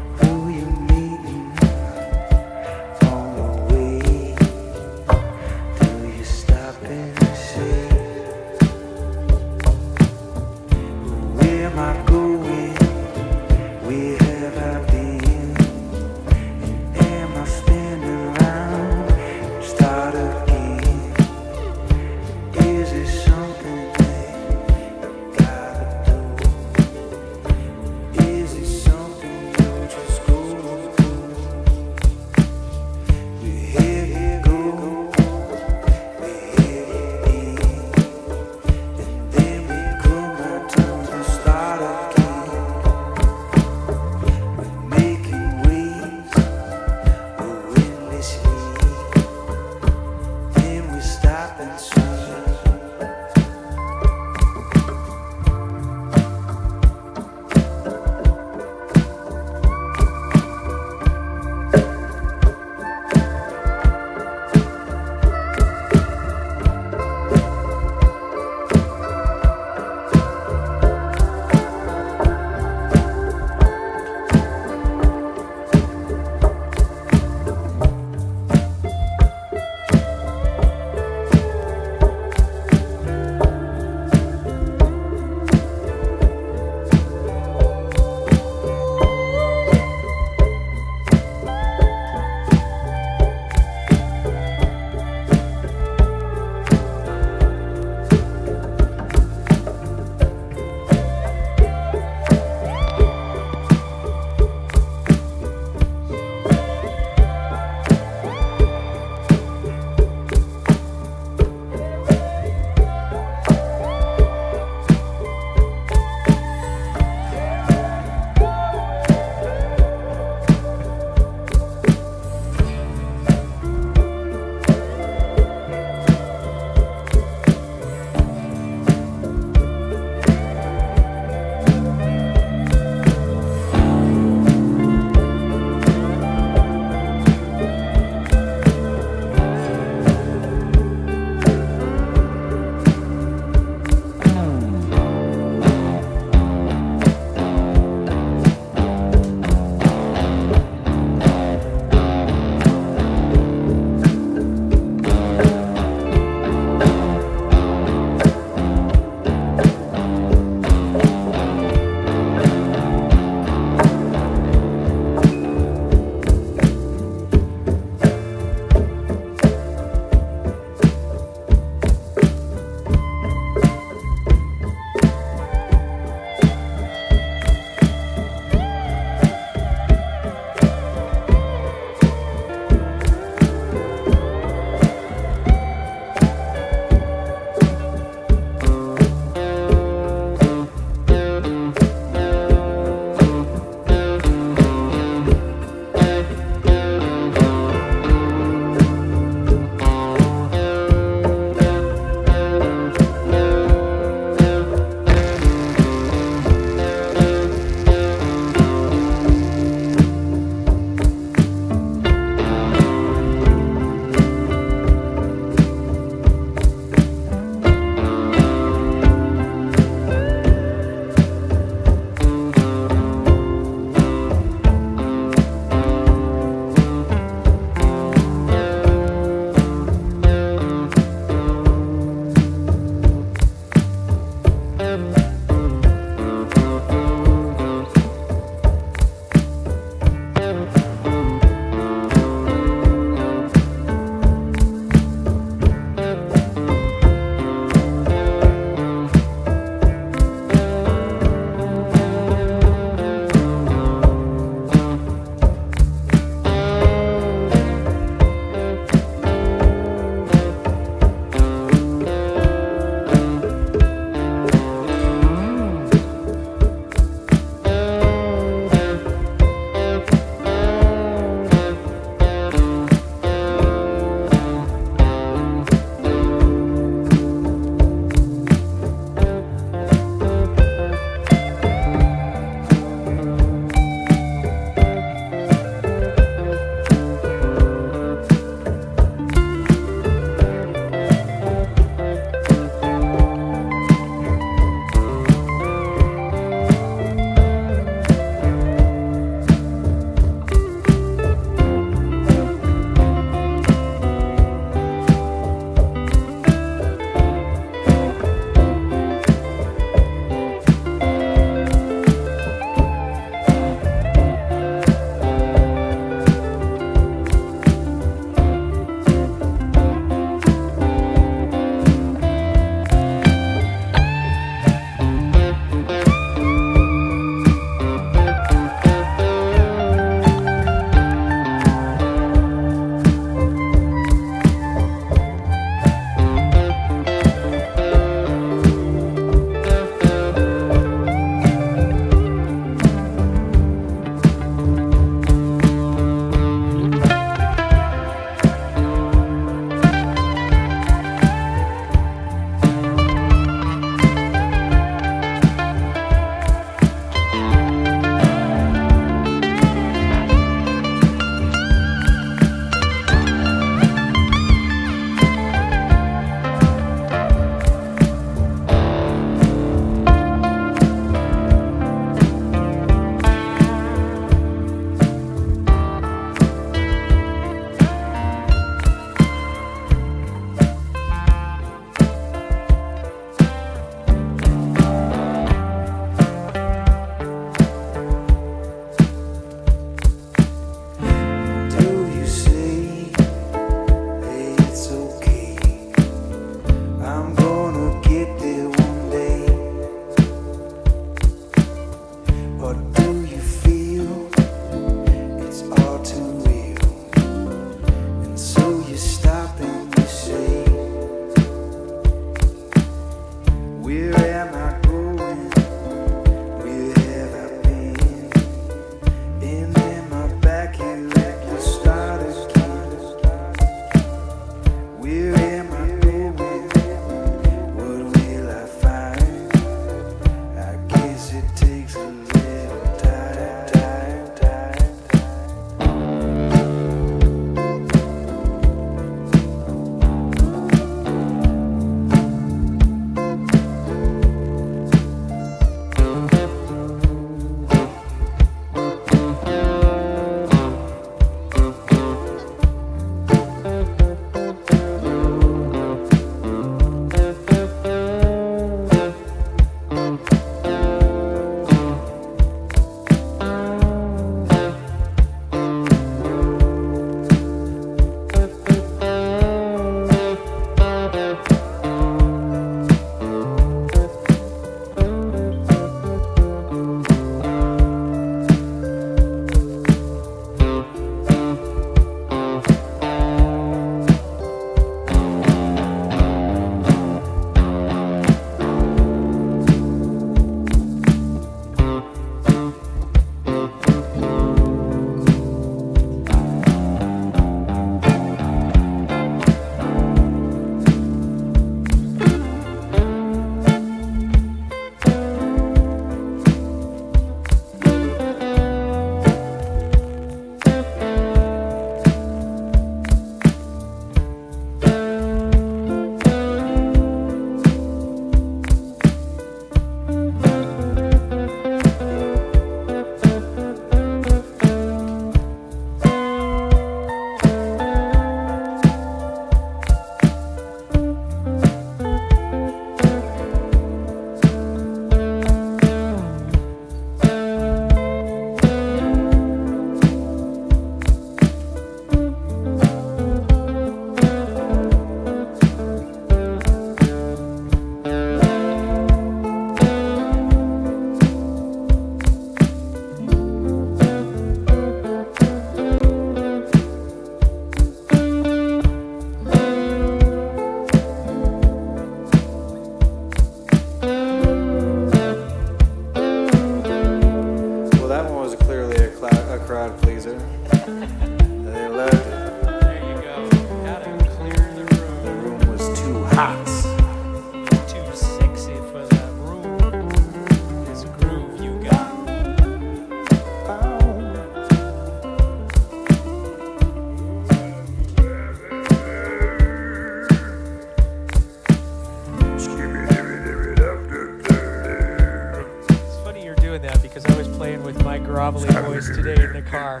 Speaker 1: voice today in the car.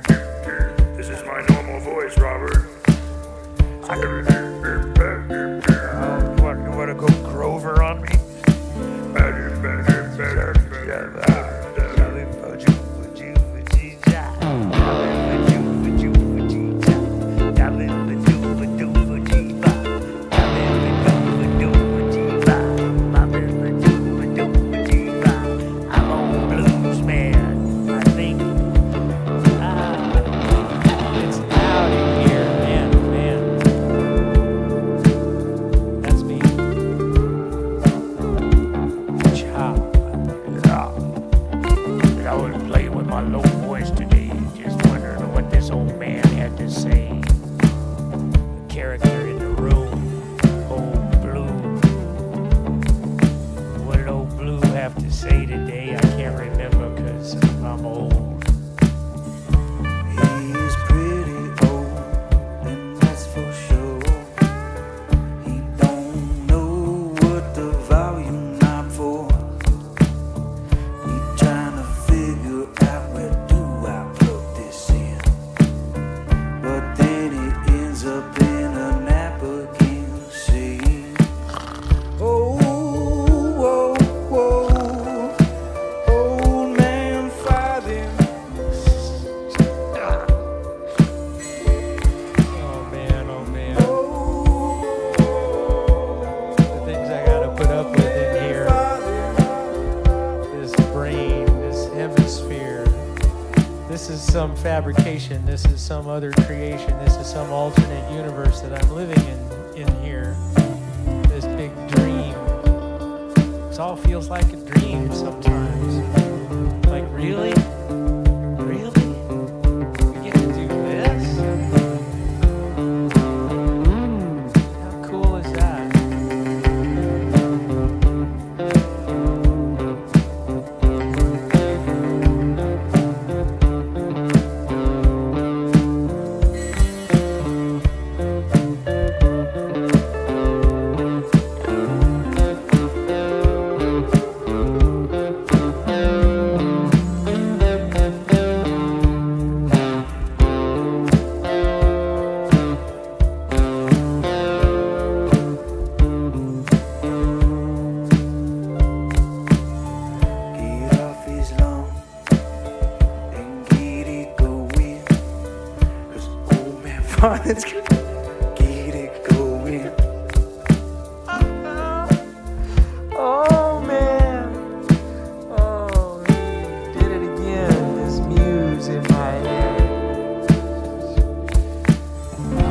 Speaker 3: This is my normal voice, Robert. Want to go Grover on me?
Speaker 9: I'm on blues, man. I think.
Speaker 1: It's out in here, man. That's me. Ciao.
Speaker 9: I was playing with my low voice today, just wondering what this old man had to say. The character in the room, old Blue. What did old Blue have to say today? I can't remember because I'm old.
Speaker 2: He's pretty old, and that's for sure. He don't know what the volume knob for. He trying to figure out where do I plug this in. But then he ends up in a nap again, saying, oh, whoa, whoa, old man fighting.
Speaker 1: Oh man, oh man. The things I gotta put up with in here. This brain, this hemisphere. This is some fabrication. This is some other creation. This is some alternate universe that I'm living in here. This big dream. It all feels like a dream sometimes. Like, really? Really? We get to do this? How cool is that?
Speaker 2: Get off his lawn and get it going. 'Cause old man Farnham's gonna get it going.
Speaker 1: Oh man. Oh, he did it again. This muse in my head. I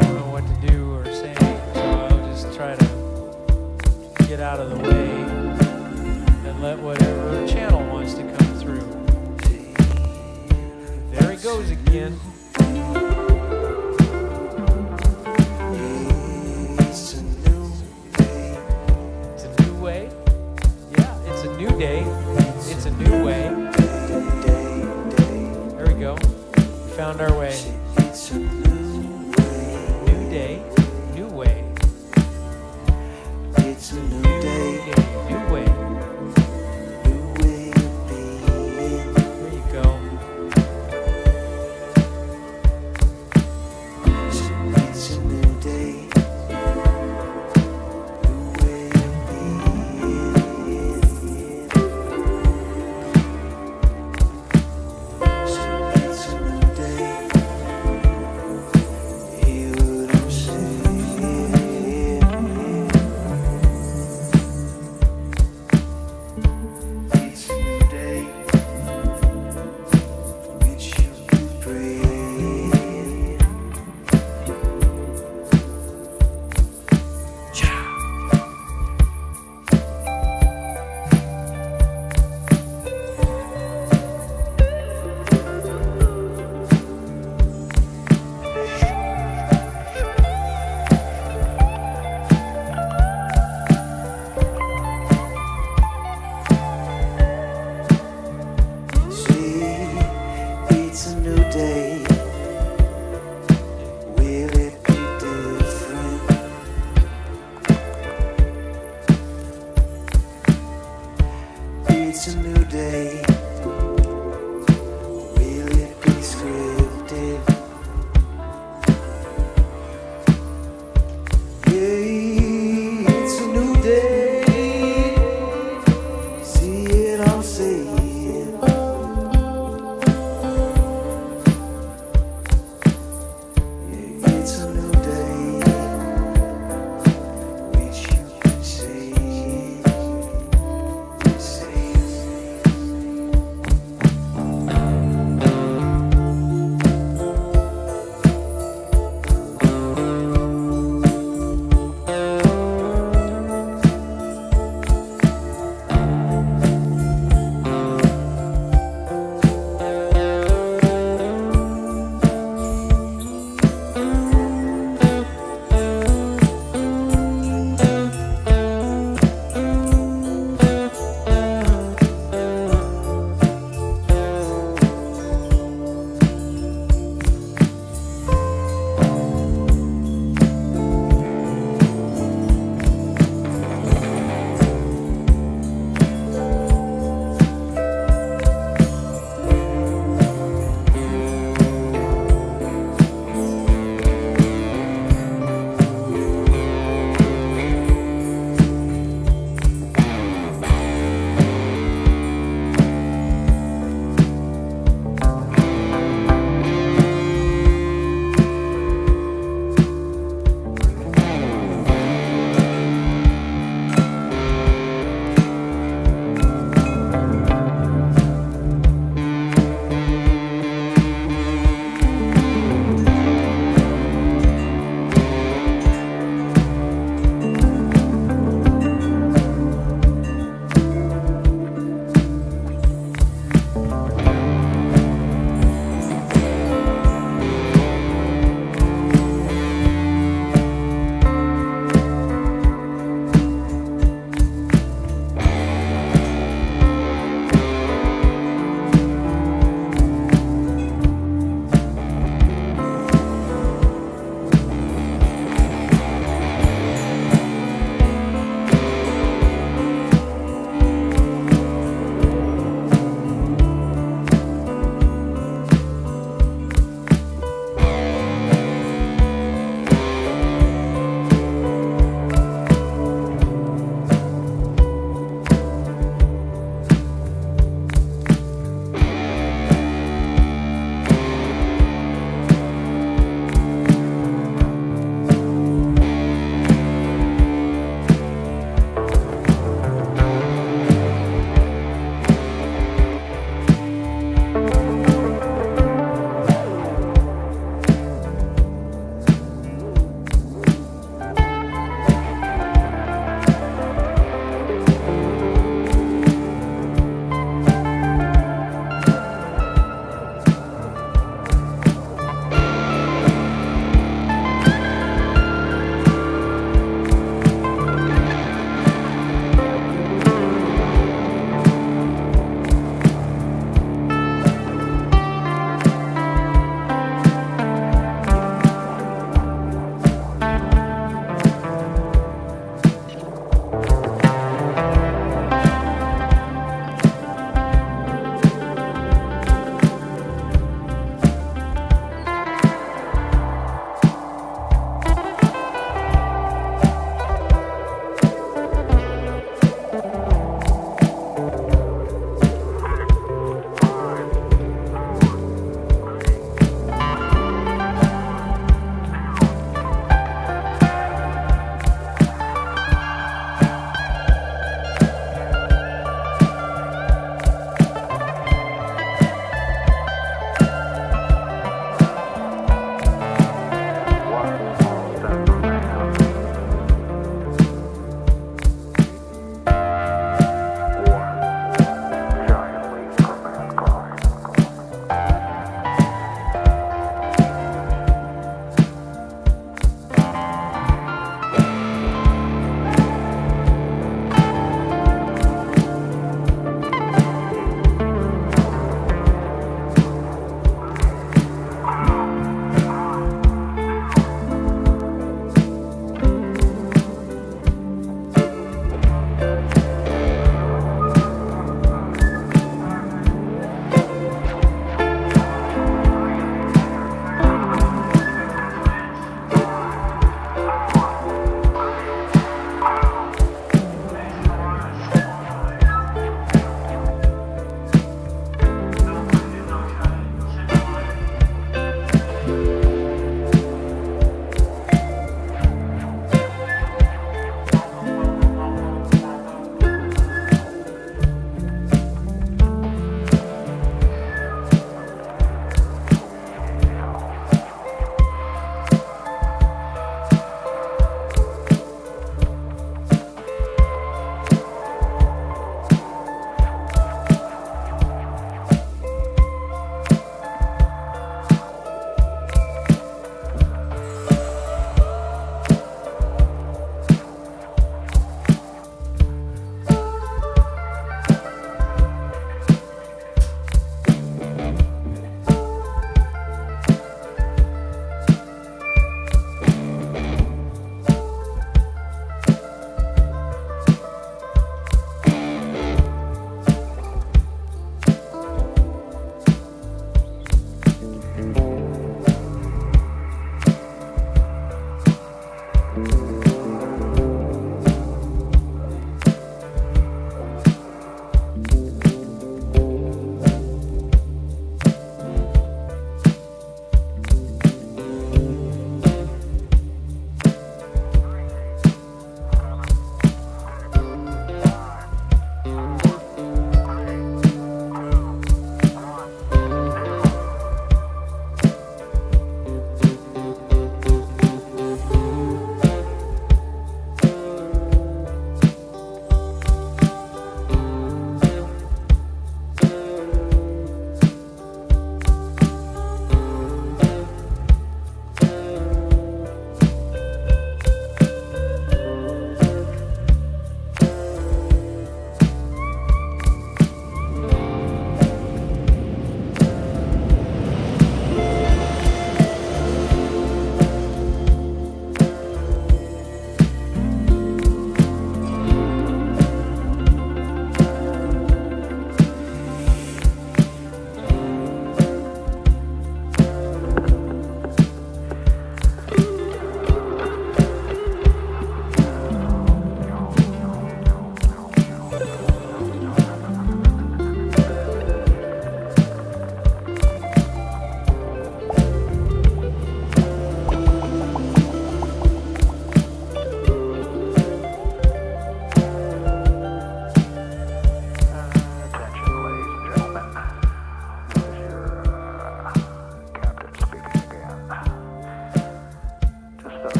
Speaker 1: don't know what to do or say, so I'll just try to get out of the way and let whatever channel wants to come through. There he goes again.
Speaker 2: It's a new day.
Speaker 1: It's a new way. Yeah, it's a new day. It's a new way. There we go. We found our way.
Speaker 2: It's a new way.
Speaker 1: New day, new way.
Speaker 2: It's a new day.
Speaker 1: New way.
Speaker 2: New way of being.
Speaker 1: There you go.
Speaker 2: It's a new day. New way of being. It's a new day. Hear what I'm saying.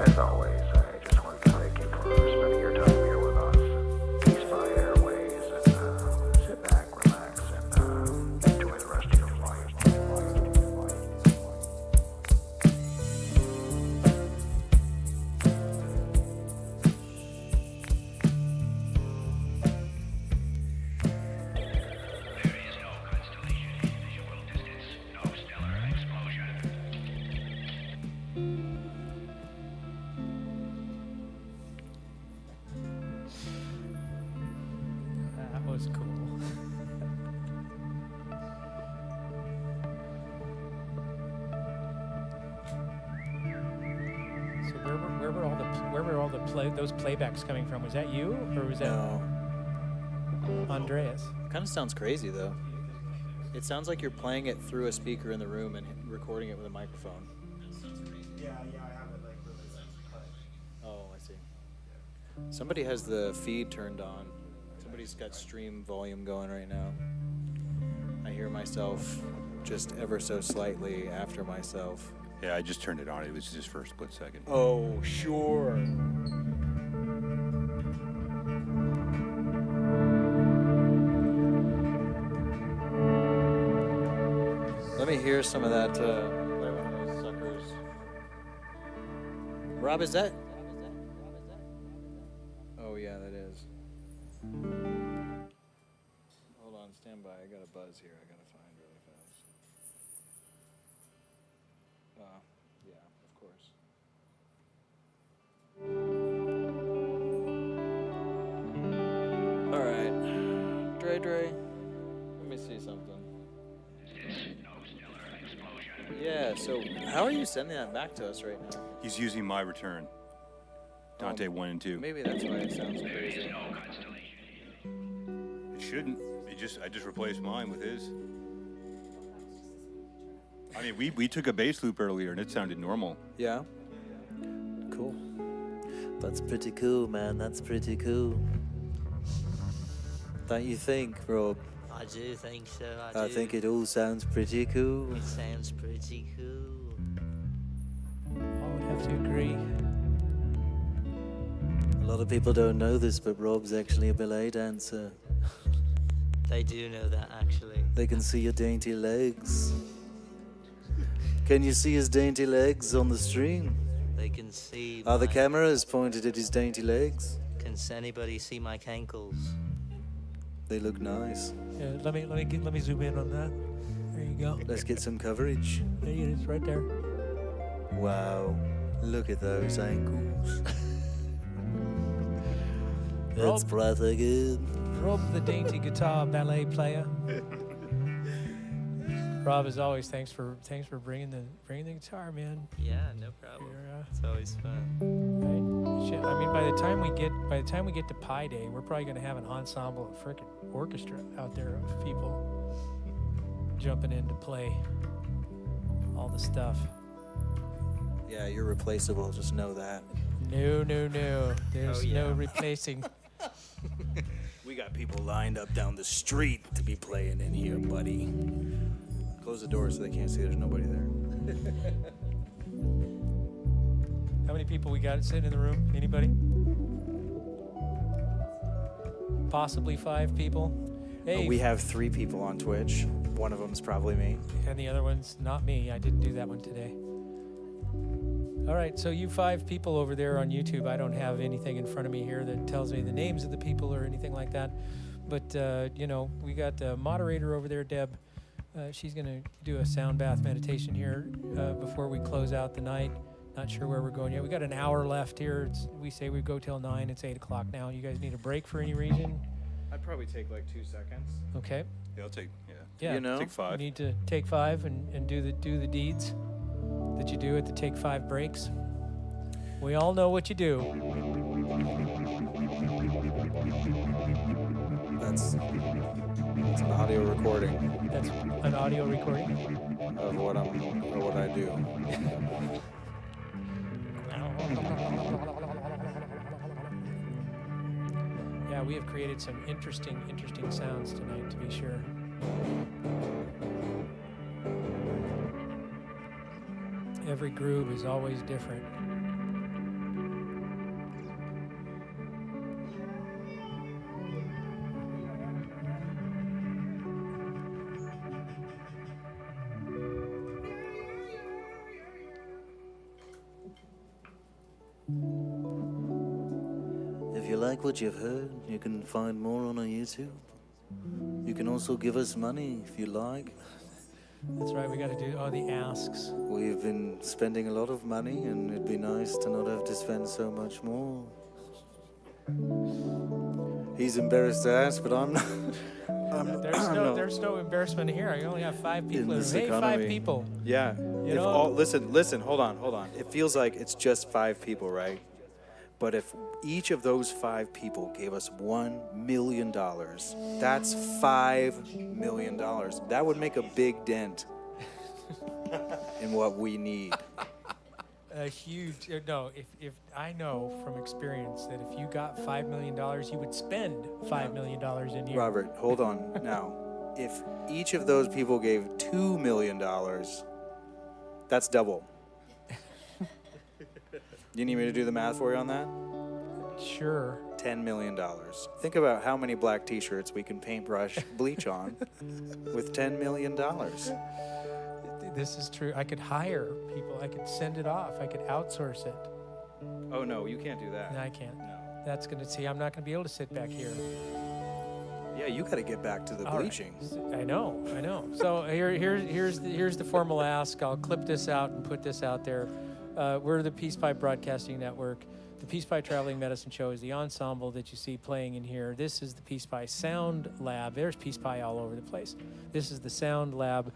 Speaker 3: As always, I just want to thank you for spending your time here with us. East by Airways, and sit back, relax, and enjoy the rest of your flight.
Speaker 1: That was cool. So where were all the those playbacks coming from? Was that you or was that
Speaker 4: No.
Speaker 1: Andreas?
Speaker 4: Kind of sounds crazy though. It sounds like you're playing it through a speaker in the room and recording it with a microphone.
Speaker 8: Yeah, I have it like really cut.
Speaker 4: Oh, I see. Somebody has the feed turned on. Somebody's got stream volume going right now. I hear myself just ever so slightly after myself.
Speaker 6: Yeah, I just turned it on. It was just for a split second.
Speaker 4: Oh, sure. Let me hear some of that. Play one of those suckers. Rob, is that? Oh, yeah, that is. Hold on, stand by. I got a buzz here I gotta find really fast. Yeah, of course. All right, Dre, let me see something. Yeah, so how are you sending that back to us right now?
Speaker 6: He's using my return. Dante 1 and 2.
Speaker 4: Maybe that's why it sounds crazy.
Speaker 6: It shouldn't. I just replaced mine with his. I mean, we took a bass loop earlier and it sounded normal.
Speaker 4: Yeah? Cool. That's pretty cool, man. That's pretty cool. Don't you think, Rob?
Speaker 10: I do think so.
Speaker 4: I think it all sounds pretty cool.
Speaker 10: It sounds pretty cool.
Speaker 1: I would have to agree.
Speaker 4: A lot of people don't know this, but Rob's actually a ballet dancer.
Speaker 10: They do know that, actually.
Speaker 4: They can see your dainty legs. Can you see his dainty legs on the stream?
Speaker 10: They can see.
Speaker 4: Are the
Speaker 10: my-
Speaker 4: cameras pointed at his dainty legs?
Speaker 10: Can anybody see my cankles?
Speaker 4: They look nice.
Speaker 1: Yeah, let me zoom in on that. There you go.
Speaker 4: Let's get some coverage.
Speaker 1: There it is, right there.
Speaker 4: Wow, look at those ankles. That's
Speaker 1: Rob.
Speaker 4: pretty good.
Speaker 1: Rob, the dainty guitar ballet player. Rob, as always, thanks for bringing the guitar, man.
Speaker 10: Yeah, no problem.
Speaker 1: You're,
Speaker 10: It's always fun.
Speaker 1: right? Shit, I mean, by the time we get to Pi Day, we're probably gonna have an ensemble of frickin' orchestra out there of people jumping in to play all the stuff.
Speaker 4: Yeah, you're replaceable, just know that.
Speaker 1: No. There's
Speaker 10: Oh, yeah.
Speaker 1: no replacing.
Speaker 4: We got people lined up down the street to be playing in here, buddy. Close the door so they can't see there's nobody there.
Speaker 1: How many people we got sitting in the room? Anybody? Possibly 5 people. Hey,
Speaker 4: We have 3 people on Twitch. One of them's probably me.
Speaker 1: and the other one's not me. I didn't do that one today. All right, so you 5 people over there on YouTube, I don't have anything in front of me here that tells me the names of the people or anything like that. But, we got a moderator over there, Deb. She's going to do a sound bath meditation here before we close out the night. Not sure where we're going yet. We got an hour left here. We say we go till 9. It's 8 o'clock now. You guys need a break for any reason?
Speaker 8: I'd probably take like 2 seconds.
Speaker 1: Okay.
Speaker 6: Yeah, I'll take,
Speaker 1: Yeah.
Speaker 4: You know?
Speaker 6: take 5.
Speaker 1: You need to take 5 and do the deeds that you do at the take 5 breaks. We all know what you do.
Speaker 4: That's an audio recording
Speaker 1: That's an audio recording.
Speaker 4: of what I do.
Speaker 1: Yeah, we have created some interesting sounds tonight, to be sure. Every groove is always different.
Speaker 2: If you like what you've heard, you can find more on our YouTube. You can also give us money if you like.
Speaker 1: That's right. We got to do the asks.
Speaker 2: We've been spending a lot of money, and it'd be nice to not have to spend so much more. He's embarrassed to ask, but I'm not.
Speaker 1: There's no embarrassment here. I only have 5 people.
Speaker 4: In this
Speaker 1: Hey, 5
Speaker 4: economy.
Speaker 1: people.
Speaker 4: Yeah.
Speaker 1: You know?
Speaker 4: Listen, hold on. It feels like it's just 5 people, right? But if each of those 5 people gave us $1 million, that's $5 million. That would make a big dent in what we need.
Speaker 1: A huge no. If I know from experience that if you got $5 million, you would spend $5 million in a year.
Speaker 4: Robert, hold on. Now, if each of those people gave $2 million, that's double. You need me to do the math for you on that?
Speaker 1: Sure.
Speaker 4: $10 million. Think about how many black t-shirts we can paintbrush bleach on with $10 million.
Speaker 1: This is true. I could hire people. I could send it off. I could outsource it.
Speaker 4: Oh, no, you can't do that.
Speaker 1: No, I can't.
Speaker 4: No.
Speaker 1: That's going to see. I'm not going to be able to sit back here.
Speaker 4: Yeah, you got to get back to the
Speaker 1: All right.
Speaker 4: bleaching.
Speaker 1: I know. So here's the formal ask. I'll clip this out and put this out there. We're the Peace Pipe Broadcasting Network. The Peace Pipe Traveling Medicine Show is the ensemble that you see playing in here. This is the Peace Pipe Sound Lab. There's Peace Pipe all over the place. This is the Sound Lab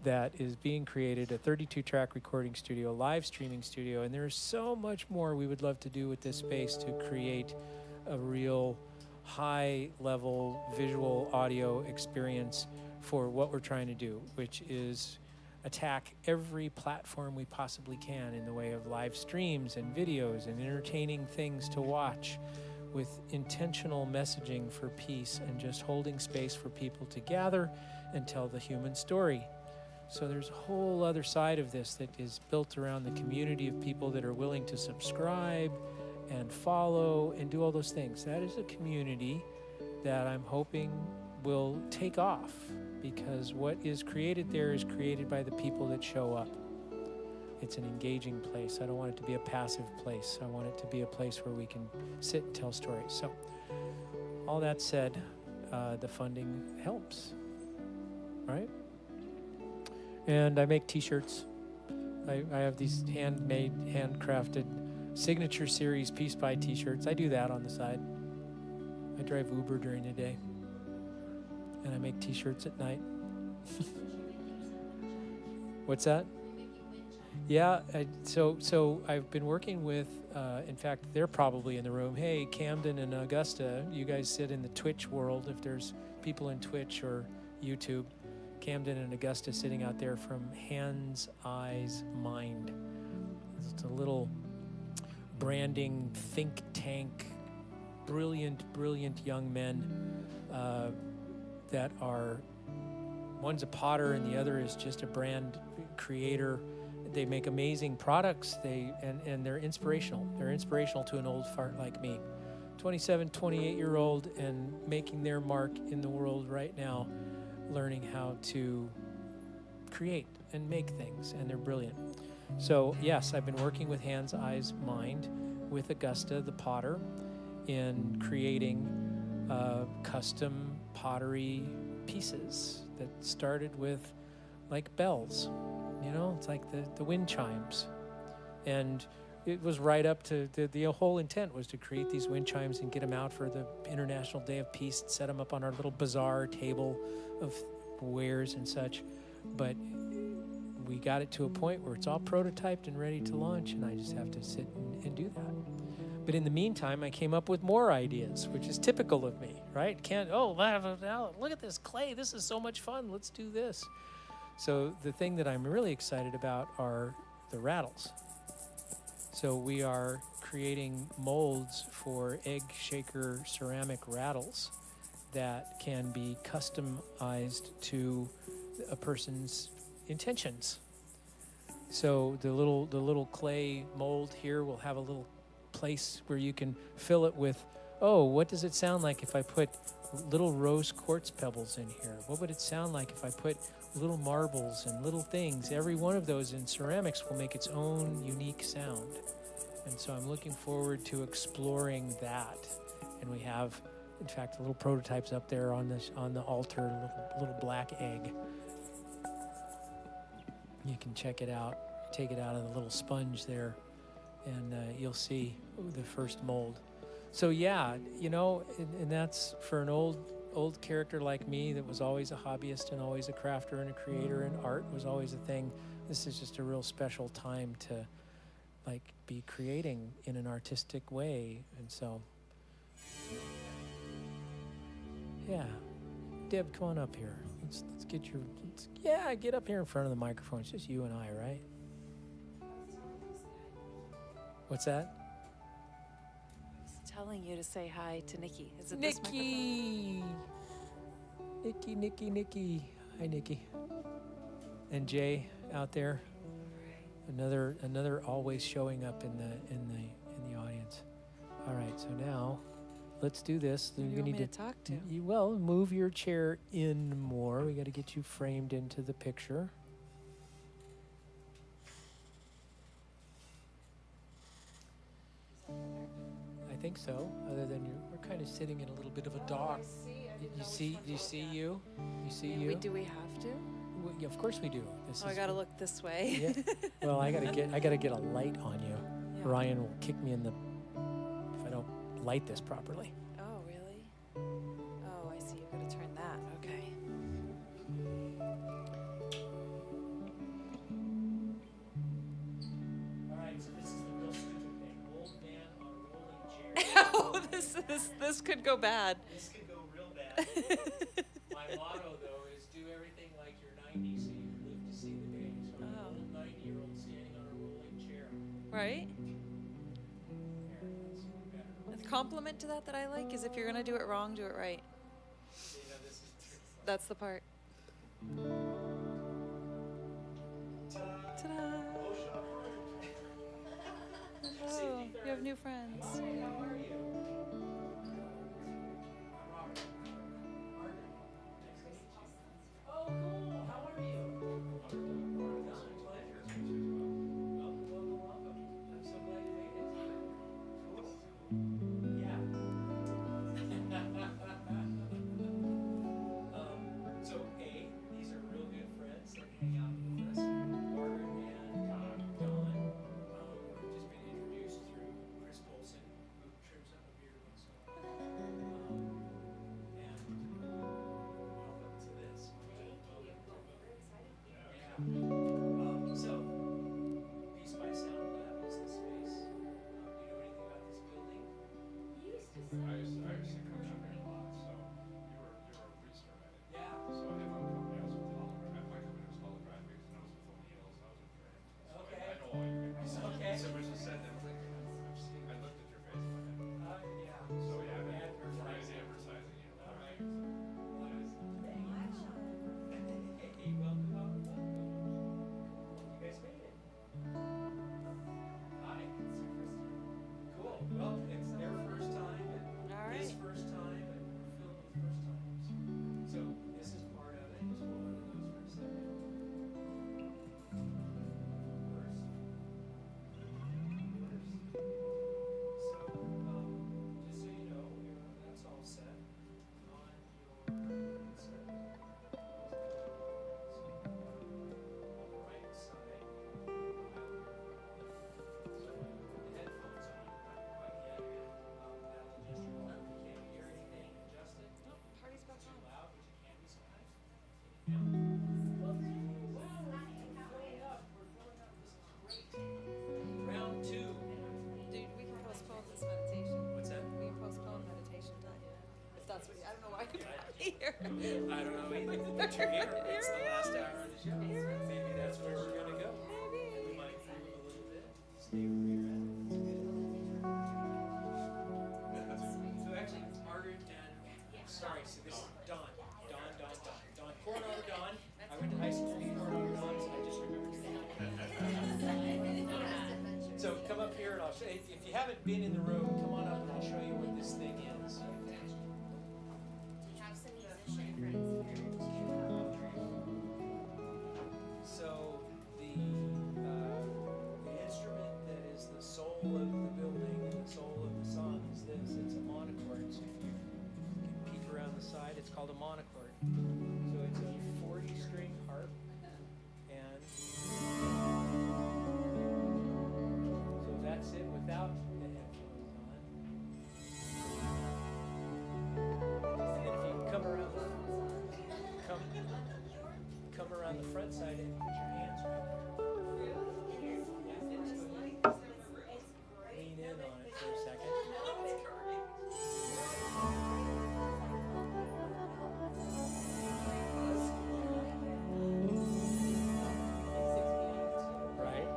Speaker 1: that is being created, a 32-track recording studio, live streaming studio, and there's so much more we would love to do with this space to create a real high-level visual audio experience for what we're trying to do, which is attack every platform we possibly can in the way of live streams and videos and entertaining things to watch with intentional messaging for peace and just holding space for people to gather and tell the human story. So there's a whole other side of this that is built around the community of people that are willing to subscribe and follow and do all those things. That is a community that I'm hoping will take off, because what is created there is created by the people that show up. It's an engaging place. I don't want it to be a passive place. I want it to be a place where we can sit and tell stories. So all that said, the funding helps, right? And I make t-shirts. I have these handmade, handcrafted signature series Peace Pipe t-shirts. I do that on the side. I drive Uber during the day. And I make t-shirts at night. What's that? Yeah, so I've been working with, in fact, they're probably in the room. Hey, Camden and Augusta, you guys sit in the Twitch world. If there's people in Twitch or YouTube, Camden and Augusta sitting out there from Hands, Eyes, Mind. It's a little branding think tank, brilliant young men that are, one's a potter and the other is just a brand creator. They make amazing products. And they're inspirational. They're inspirational to an old fart like me. 27, 28-year-old and making their mark in the world right now, learning how to create and make things, and they're brilliant. So yes, I've been working with Hands, Eyes, Mind with Augusta, the potter, in creating custom pottery pieces that started with like bells. You know, it's like the wind chimes. And it was right up to the whole intent was to create these wind chimes and get them out for the International Day of Peace and set them up on our little bazaar table of wares and such. But we got it to a point where it's all prototyped and ready to launch, and I just have to sit and do that. But in the meantime, I came up with more ideas, which is typical of me, right? Look at this clay. This is so much fun. Let's do this. So the thing that I'm really excited about are the rattles. So we are creating molds for egg shaker ceramic rattles that can be customized to a person's intentions. So the little clay mold here will have a little place where you can fill it with, what does it sound like if I put little rose quartz pebbles in here? What would it sound like if I put little marbles and little things? Every one of those in ceramics will make its own unique sound. And so I'm looking forward to exploring that. And we have, in fact, little prototypes up there on the altar, little black egg. You can check it out, take it out of the little sponge there, and you'll see the first mold. So yeah, you know, and that's for an old character like me that was always a hobbyist and always a crafter and a creator, and art was always a thing. This is just a real special time to like be creating in an artistic way. And so yeah, Deb, come on up here. Let's get your, get up here in front of the microphone. It's just you and I, right? What's that?
Speaker 11: Telling you to say hi to Nikki. Is it this microphone?
Speaker 1: Nikki. Hi, Nikki. And Jay out there. Another always showing up in the audience. All right, so now let's do this.
Speaker 11: Who do you want me to talk to?
Speaker 1: Well, move your chair in more. We got to get you framed into the picture. I think so. Other than we're kind of sitting in a little bit of a dock. You see you?
Speaker 11: Do we have to?
Speaker 1: Well, yeah, of course we do.
Speaker 11: I gotta look this way.
Speaker 1: Yeah. Well, I gotta get a light on you.
Speaker 11: Yeah.
Speaker 1: Ryan will kick me in the if I don't light this properly.
Speaker 11: Oh, really? Oh, I see. You gotta turn that. Okay.
Speaker 1: All right, so this is the real stupid thing. Old man on a rolling chair.
Speaker 11: Oh, this could go bad.
Speaker 1: This could go real bad. My motto, though, is do everything like you're 90 so you live to see the day. So I'm an old 90-year-old standing on a rolling chair.
Speaker 11: Right?
Speaker 1: There, that's better.
Speaker 11: The compliment to that I like is if you're gonna do it wrong, do it right.
Speaker 1: You know, this is the tricky part.
Speaker 11: That's the part. Ta-da! Oh, you have new friends.
Speaker 1: How are you? Oh, cool. How are you? Welcome. I'm so glad you made it. Cool. Yeah. So, these are real good friends that hang out with us. Margaret and Don. We've just been introduced through Chris Colson, who trims up a beard once in a while. Welcome to this. So, Peace by Sound Lab is the space. Do you know anything about this building?
Speaker 12: I used to come down there a lot, so you were a producer, right?
Speaker 1: Yeah.
Speaker 12: So I had my company, I was with Holographics. My company was Holographics, and I was with O'Neill's, I was with Grant. So
Speaker 1: Okay.
Speaker 12: I know all your guys.
Speaker 1: Okay.
Speaker 12: Somebody just said that, I was like, I looked at your face in my head.
Speaker 1: Yeah.
Speaker 12: So yeah, I've been
Speaker 1: Advertising.
Speaker 12: advertising you.
Speaker 1: All right. Hey, welcome. You guys made it. Hi. Cool. Well, it's their first time and
Speaker 11: All
Speaker 1: his
Speaker 11: right.
Speaker 1: first time, and we're filled with first timers. So this is part of it. Just hold on to those for a second. So, just so you know, that's all set on your set. On the right side, the headphones on, not quite yet. That'll just roll. If you can't hear anything, adjust it.
Speaker 11: Party's back
Speaker 1: Too
Speaker 11: on.
Speaker 1: loud, which it can be sometimes. Wow, we're filling up. We're filling up. This is great. Round two.
Speaker 11: Dude, we can postpone this meditation.
Speaker 1: What's that?
Speaker 11: We can postpone meditation time. If that's what I don't know why you got here.
Speaker 1: I don't know either. But you're here. It's the last hour of the show. Maybe that's where we're gonna go. We might move a little bit. Stay where you're at. So actually, Margaret and sorry, so this is Don. Don Coronado Don. I went to high school with Coronado Don, so I just remembered your name. So come up here and I'll show. If you haven't been in the room, come on up and I'll show you what this thing is. So the instrument that is the soul soul of the building and the soul of the song is this. It's a monochord. So if you can peek around the side, it's called a monochord. So it's a 40-string harp, and so that's it without the headphones on. And then if you come around the front side and put your hands right there. Lean in on it for a second. Right?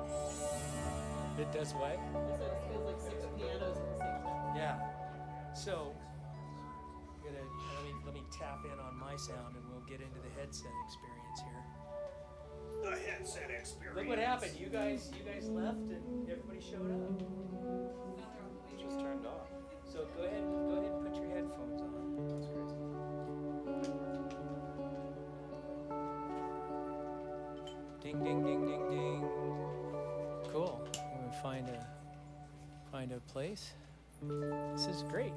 Speaker 1: It does what? Yeah. So, let me tap in on my sound and we'll get into the headset experience here.
Speaker 9: The headset experience.
Speaker 1: Look what happened. You guys left and everybody showed up.
Speaker 4: Just turned off.
Speaker 1: So go ahead and put your headphones on. Ding ding ding ding ding. Cool. I'm gonna find a place. This is great.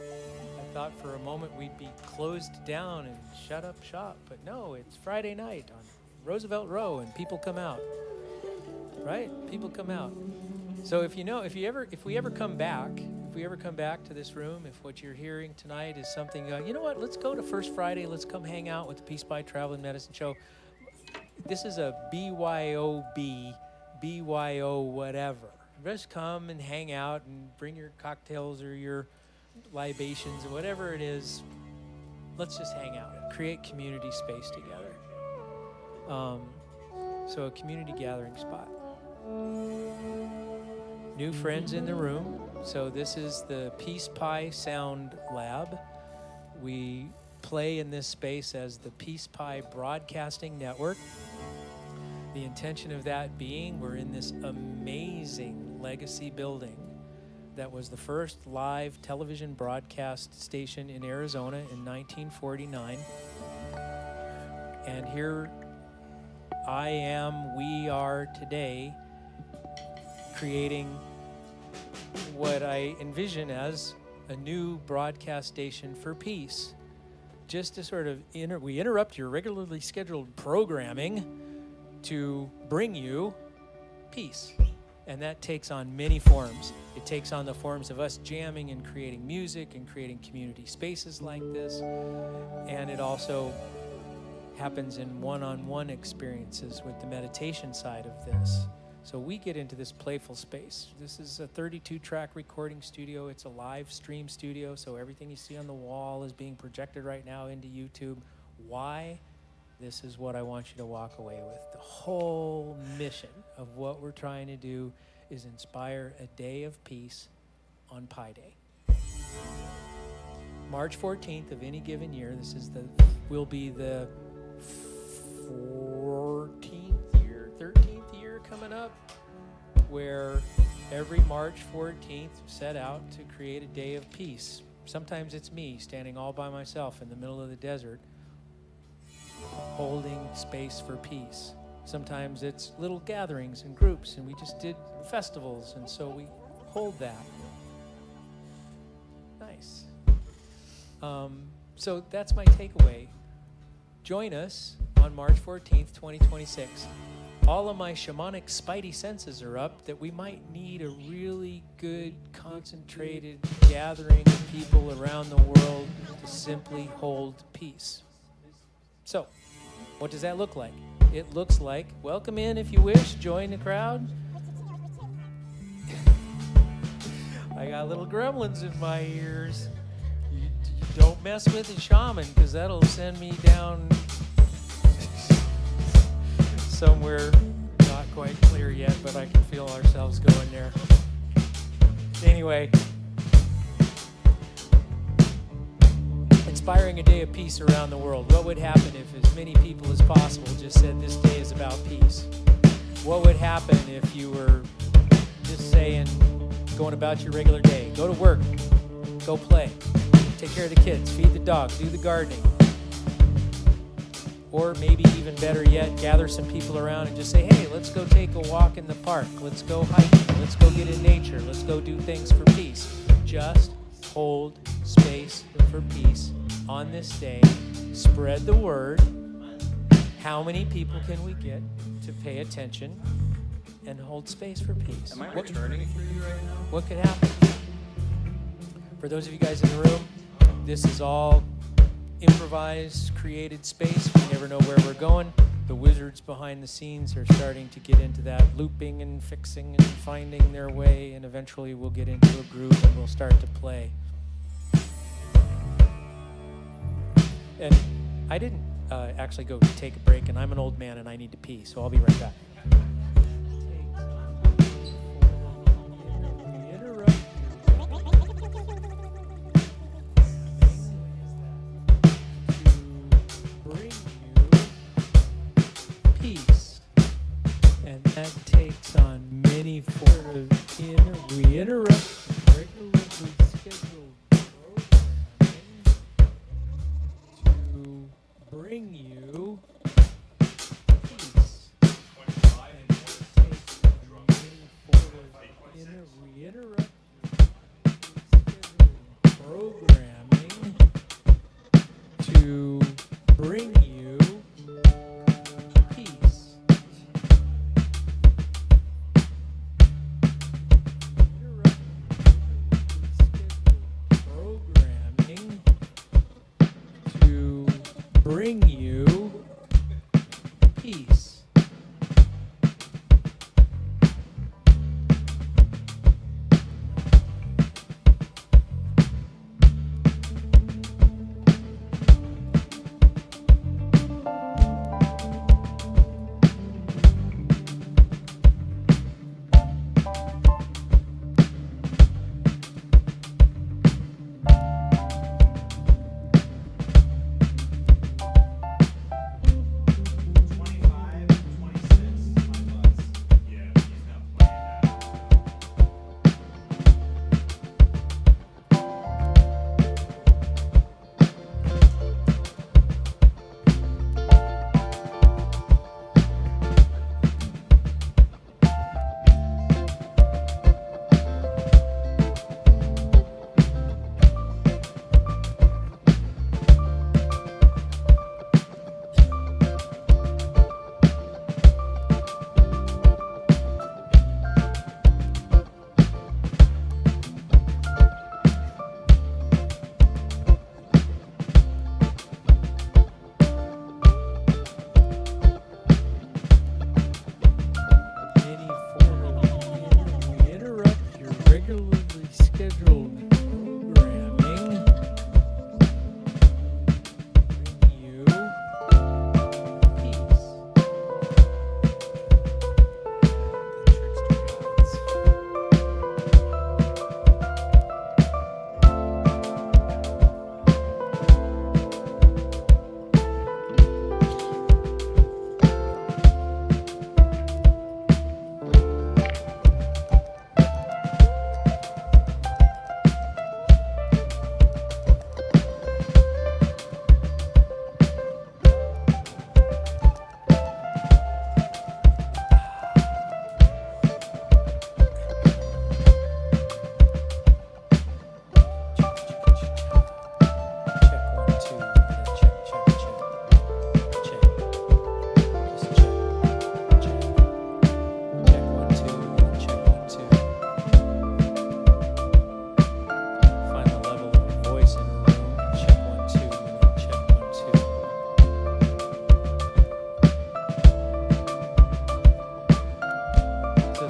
Speaker 1: I thought for a moment we'd be closed down and shut up shop, but no, it's Friday night on Roosevelt Row and people come out. Right? People come out. So if we ever come back to this room, if what you're hearing tonight is something, you know what, let's go to First Friday, let's come hang out with the Peace by Travel and Medicine Show. This is a BYO whatever. Just come and hang out and bring your cocktails or your libations or whatever it is. Let's just hang out, create community space together. So a community gathering spot. New friends in the room. So this is the Peace Pie Sound Lab. We play in this space as the Peace Pie Broadcasting Network. The intention of that being, we're in this amazing legacy building that was the first live television broadcast station in Arizona in 1949. And here we are today, creating what I envision as a new broadcast station for peace. Just to sort of we interrupt your regularly scheduled programming to bring you peace. And that takes on many forms. It takes on the forms of us jamming and creating music and creating community spaces like this. And it also happens in one-on-one experiences with the meditation side of this. So we get into this playful space. This is a 32-track recording studio. It's a live stream studio, so everything you see on the wall is being projected right now into YouTube. Why? This is what I want you to walk away with. The whole mission of what we're trying to do is inspire a day of peace on Pi Day. March 14th of any given year, will be the 13th year coming up, where every March 14th set out to create a day of peace. Sometimes it's me standing all by myself in the middle of the desert, holding space for peace. Sometimes it's little gatherings and groups, and we just did festivals, and so we hold that. Nice. So that's my takeaway. Join us on March 14th, 2026. All of my shamanic spidey senses are up that we might need a really good, concentrated gathering of people around the world to simply hold peace. So, what does that look like? It looks like, welcome in if you wish, join the crowd. I got little gremlins in my ears. You don't mess with the shaman, because that'll send me down somewhere not quite clear yet, but I can feel ourselves going there. Anyway, inspiring a day of peace around the world. What would happen if as many people as possible just said this day is about peace? What would happen if you were just saying, going about your regular day, go to work, go play, take care of the kids, feed the dog, do the gardening? Or maybe even better yet, gather some people around and just say, hey, let's go take a walk in the park. Let's go hiking. Let's go get in nature. Let's go do things for peace. Just hold space for peace on this day. Spread the word. How many people can we get to pay attention and hold space for peace?
Speaker 4: Am I returning for you right now?
Speaker 1: What could happen? For those of you guys in the room, this is all improvised, created space. We never know where we're going. The wizards behind the scenes are starting to get into that looping and fixing and finding their way, and eventually we'll get into a groove and we'll start to play. And I didn't actually go take a break, and I'm an old man and I need to pee, so I'll be right back. Peace, and that takes on many forms of we interrupt regularly scheduled programming to bring you peace. And that takes on many forms of we interrupt scheduled programming to bring you peace. Programming to bring you peace.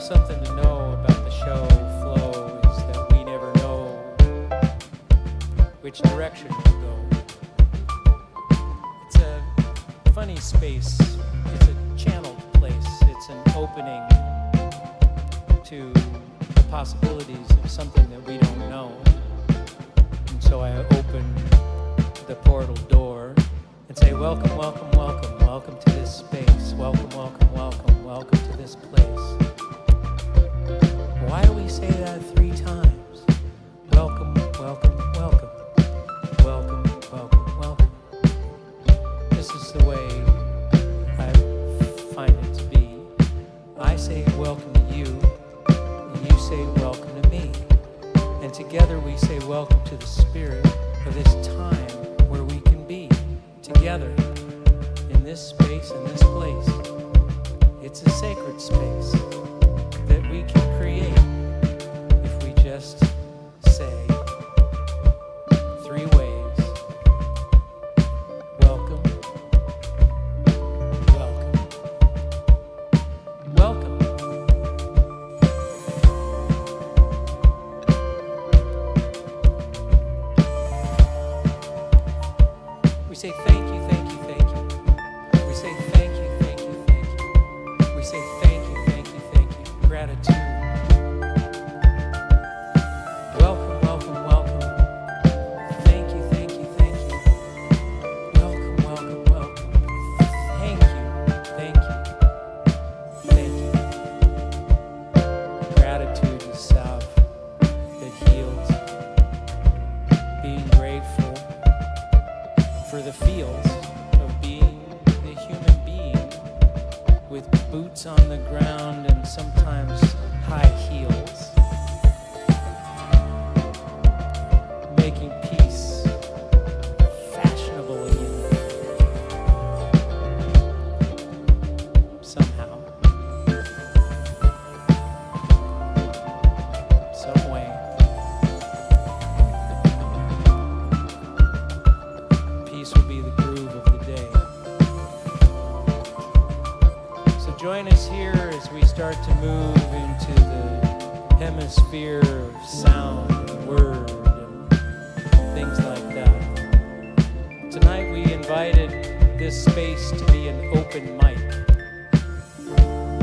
Speaker 1: Something to know about the show flow is that we never know which direction we'll go. It's a funny space. It's a channeled place. It's an opening to the possibilities of something that we don't know. And so I open the portal door and say, welcome, welcome, welcome, welcome to this space. Welcome, welcome, welcome, welcome to this place. Why do we say that 3 times? Welcome, welcome, welcome. Welcome, welcome, welcome. This is the way I find it to be. I say welcome to you, and say, welcome to me. And together we say, welcome to the spirit of this time where we can be together in this space, in this place. It's a sacred space that we can create if we just say 3 ways. Welcome, welcome, welcome. We say thank you, thank you, thank you. We say thank you, thank you, thank you. We say thank you, thank you, thank you. Gratitude. Welcome, welcome, welcome. Thank you, thank you, thank you. Welcome, welcome, welcome. Thank you, thank you, thank you. Gratitude is salve that heals. Being grateful for the feels of being the human being with boots on the ground and sometimes high heels, making peace fashionable again somehow, some way. Peace will be the groove of the day. So join us here as we start to move into the hemisphere of sound and word and things like that. Tonight we invited this space to be an open mic.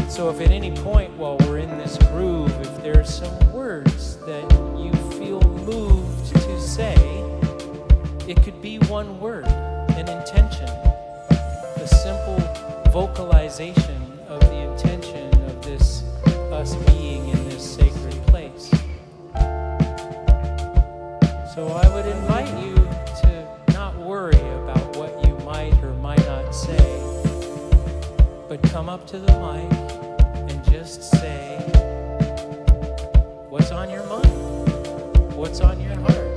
Speaker 1: So if at any point while we're in this groove, if there's some words that you feel moved to say, it could be one word, an intention, a simple vocalization of the intention of this, us being in this sacred place. So I would invite you to not worry about what you might or might not say, but come up to the mic and just say what's on your mind, what's on your heart.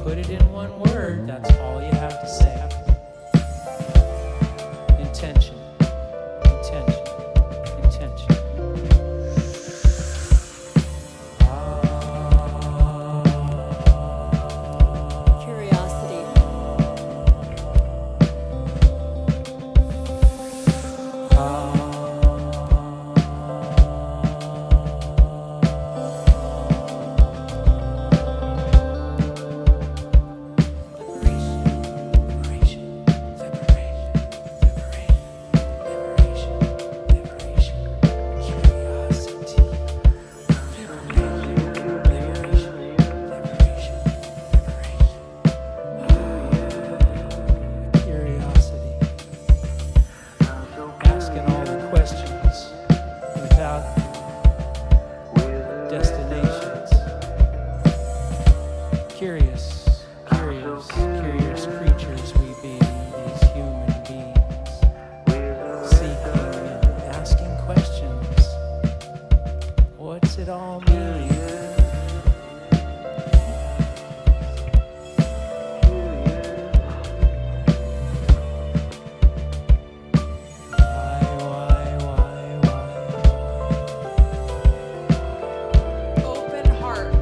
Speaker 1: Put it in one word, that's all you have to say. Intention, intention, intention.
Speaker 11: Curiosity.
Speaker 1: Curious creatures we be, these human beings, seeking and asking questions. What's it all mean?
Speaker 11: Open heart.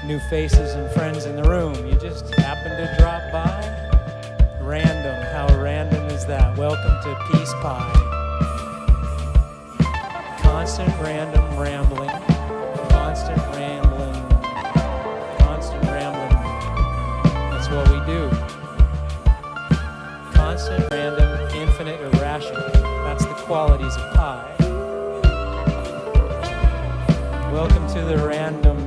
Speaker 1: new faces and friends in the room. You just happen to drop by. Random. How random is that? Welcome to Peace Pie. Constant random rambling. Constant rambling. Constant rambling. That's what we do. Constant, random, infinite, irrational. That's the qualities of pie. Welcome to the random.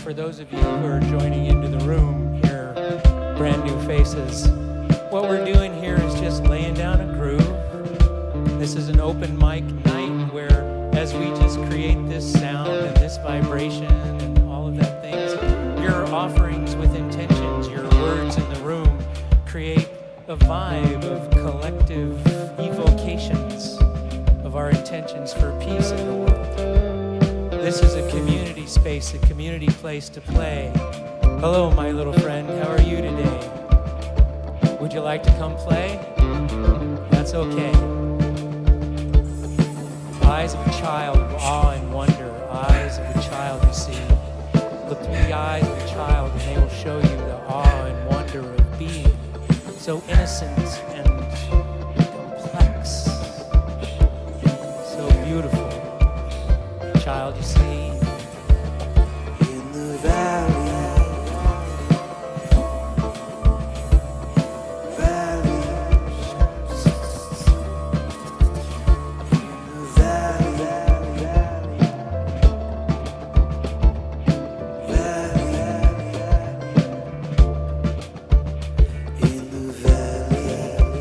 Speaker 1: For those of you who are joining into the room here, brand new faces, what we're doing here is just laying down a groove. This is an open mic night where as we just create this sound and this vibration and all of that things, your offerings with intentions, your words in the room create a vibe of collective evocations of our intentions for peace in the world. This is a community space, a community place to play. Hello, my little friend. How are you today? Would you like to come play? That's okay. Eyes of a child of awe and wonder. Eyes of a child you see. Look through the eyes of a child and they will show you the awe and wonder of being so innocent and complex. So beautiful. Child, you see,
Speaker 2: in the valley, in the valley.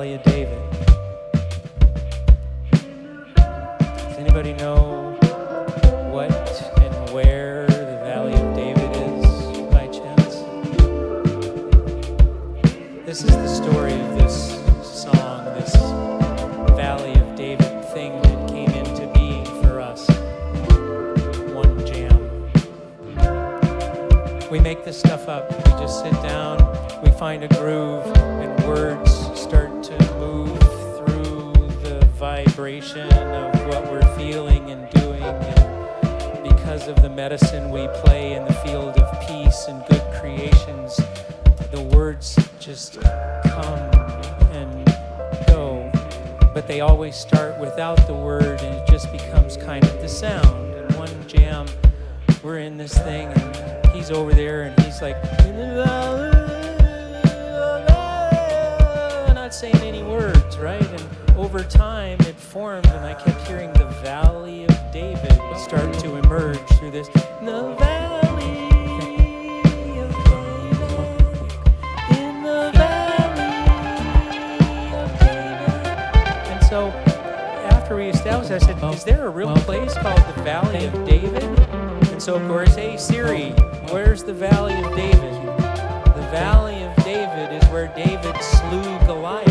Speaker 1: Valley of David. Does anybody know what and where the Valley of David is by chance? This is the story of this song, this Valley of David thing that came into being for us. One jam. We make this stuff up. We just sit down, we find a groove, and words start to move through the vibration of what we're feeling and doing. And because of the medicine we play in the field of peace and good creations, the words just come and go. But they always start without the word, and it just becomes kind of the sound. And one jam, we're in this thing, and he's over there, and he's like, not saying any words, right? And over time, it formed, and I kept hearing the Valley of David start to emerge through this. The Valley of David, in the Valley of David. And so, after we established, I said, is there a real place called the Valley of David? And so, of course, hey Siri, where's the Valley of David? The Valley of David is where David slew Goliath,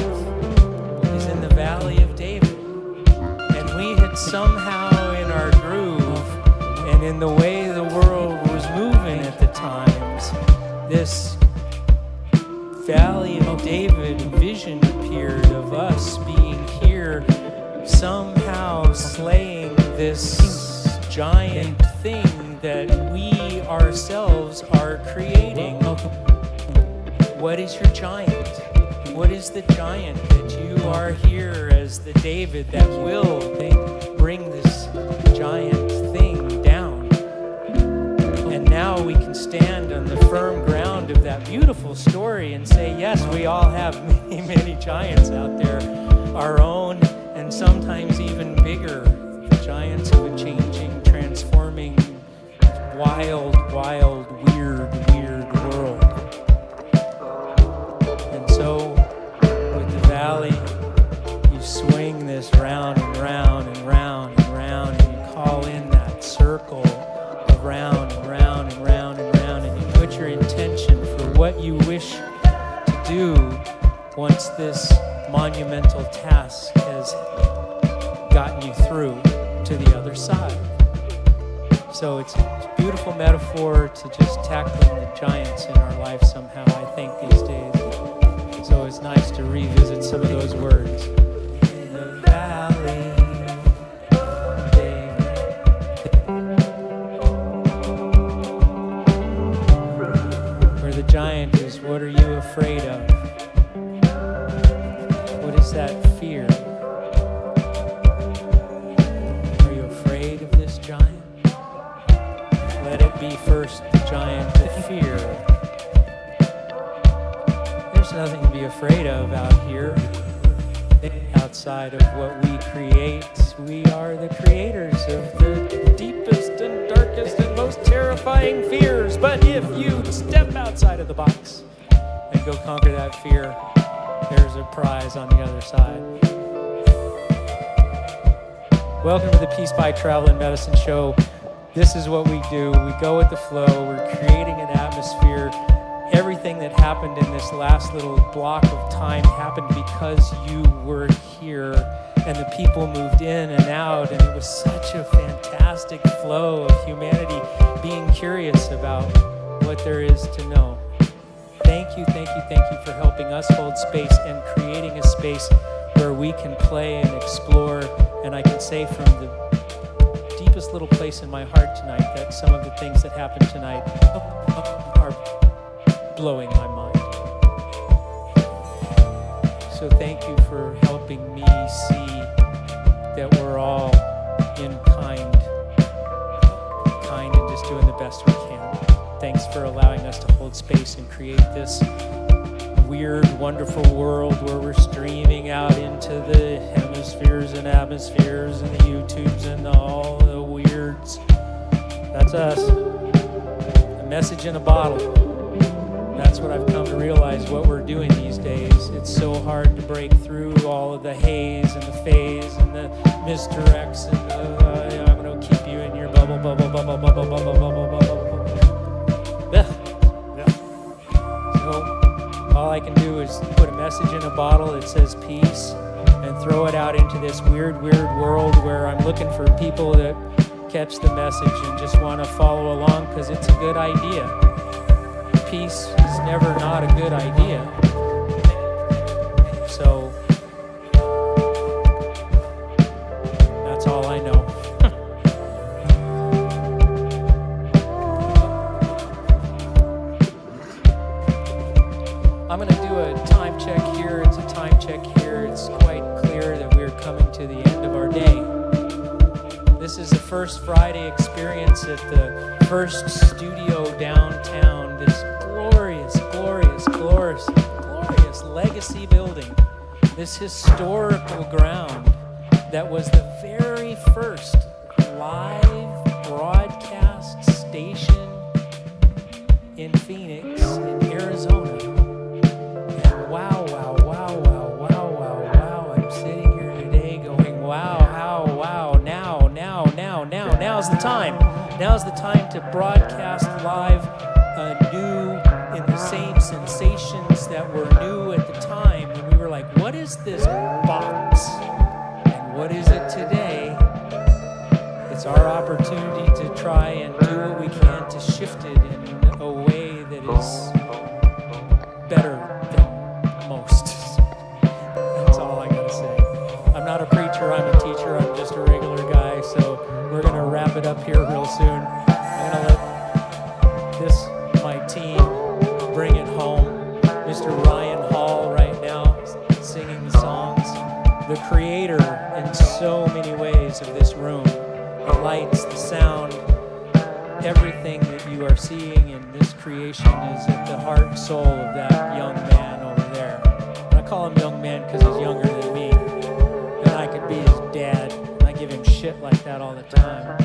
Speaker 1: is in the Valley of David. And we had somehow in our groove and in the way the world was moving at the times, this Valley of David vision appeared of us being here, somehow slaying this giant thing that we ourselves are creating. What is your giant? What is the giant that you are here as the David that will bring this giant thing down? And now we can stand on the firm ground of that beautiful story and say, yes, we all have many, many giants out there, our own and sometimes even bigger, the giants of a changing, transforming, wild, wild, weird, weird world. And so, with the valley, you swing this round and round and round and round, and you call in that circle of round and round and round and round, and you put your intention for what you wish to do once this monumental task has gotten you through to the other side. So it's a beautiful metaphor to just tackling the giants in our life somehow, I think, these days. So it's nice to revisit some of those words. In the Valley of David, where the giant is, what are you afraid of? What is that fear? Are you afraid of this giant? Let it be first the giant of fear. There's nothing to be afraid of out here. Outside of what we create, we are the creators of the deepest and darkest and most terrifying fears. But if you step outside of the box and go conquer that fear, there's a prize on the other side. Welcome to the Peace by Travel and Medicine show. This is what we do. We go with the flow. We're creating an atmosphere. Everything that happened in this last little block of time happened because you were here and the people moved in and out, and it was such a fantastic flow of humanity being curious about what there is to know. Thank you, thank you, thank you for helping us hold space and creating a space where we can play and explore. And I can say from the deepest little place in my heart tonight that some of the things that happened tonight are blowing my mind. So thank you for helping me see that we're all in kind and just doing the best we can. Thanks for allowing us to hold space and create this weird, wonderful world where we're streaming out into the hemispheres and atmospheres and the YouTubes and all the weirds. That's us. A message in a bottle. That's what I've come to realize what we're doing these days. It's so hard to break through all of the haze and the phase and the misdirects and the, I'm going to keep you in your bubble, bubble, bubble, bubble, bubble, bubble, bubble. So all I can do is put a message in a bottle that says peace and throw it out into this weird, weird world where I'm looking for people that catch the message and just want to follow along because it's a good idea. Peace is never not a good idea. So that's all I know. I'm going to do a time check here. It's a time check here. It's quite clear that we're coming to the end of our day. This is the first Friday experience at the First Studio downtown. This glorious, glorious, glorious, glorious legacy building. This historical ground that was the very first live broadcast station in Phoenix, in Arizona. And wow, wow, wow, wow, wow, wow, wow. I'm sitting here today going, wow, how, wow, now's the time. Now's the time to broadcast live new in the same sensations that were new at the time. And we were like, what is this box? And what is it today? It's our opportunity to try and do what we can to shift it in a way that is better than most. That's all I gotta say. I'm not a preacher, I'm a teacher, I'm just a regular guy, so we're gonna wrap it up here real soon. I'm gonna let my team bring it home. Mr. Ryan Hall right now singing the songs. The creator in so many ways of this room. The lights, the sound, everything that you are seeing in this creation is at the heart and soul of that young man over there. And I call him young man because he's younger than me. And I could be his dad. And I give him shit like that all the time.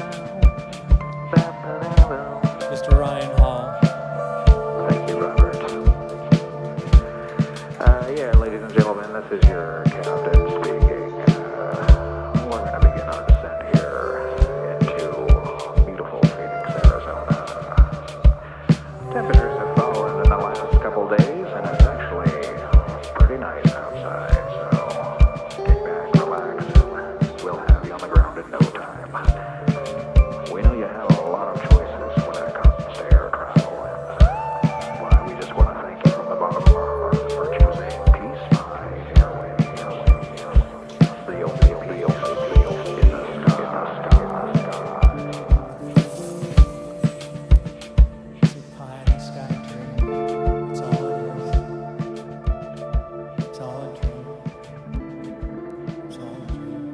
Speaker 1: Mr. Ryan Hall.
Speaker 3: Thank you, Robert. Yeah, ladies and gentlemen, this is your captain speaking. We're going to begin our descent here into beautiful Phoenix, Arizona. Temperatures have fallen in the last couple days, and it's actually pretty nice outside. So kick back, relax, and we'll have you on the ground in no time. We know you have a lot of choices when it comes to air travel, and why we just want to thank you from the bottom of our hearts for choosing Peace by Airways. The only in the sky.
Speaker 1: It's a pie in the sky dream. It's all it is. It's all a dream. It's all a dream.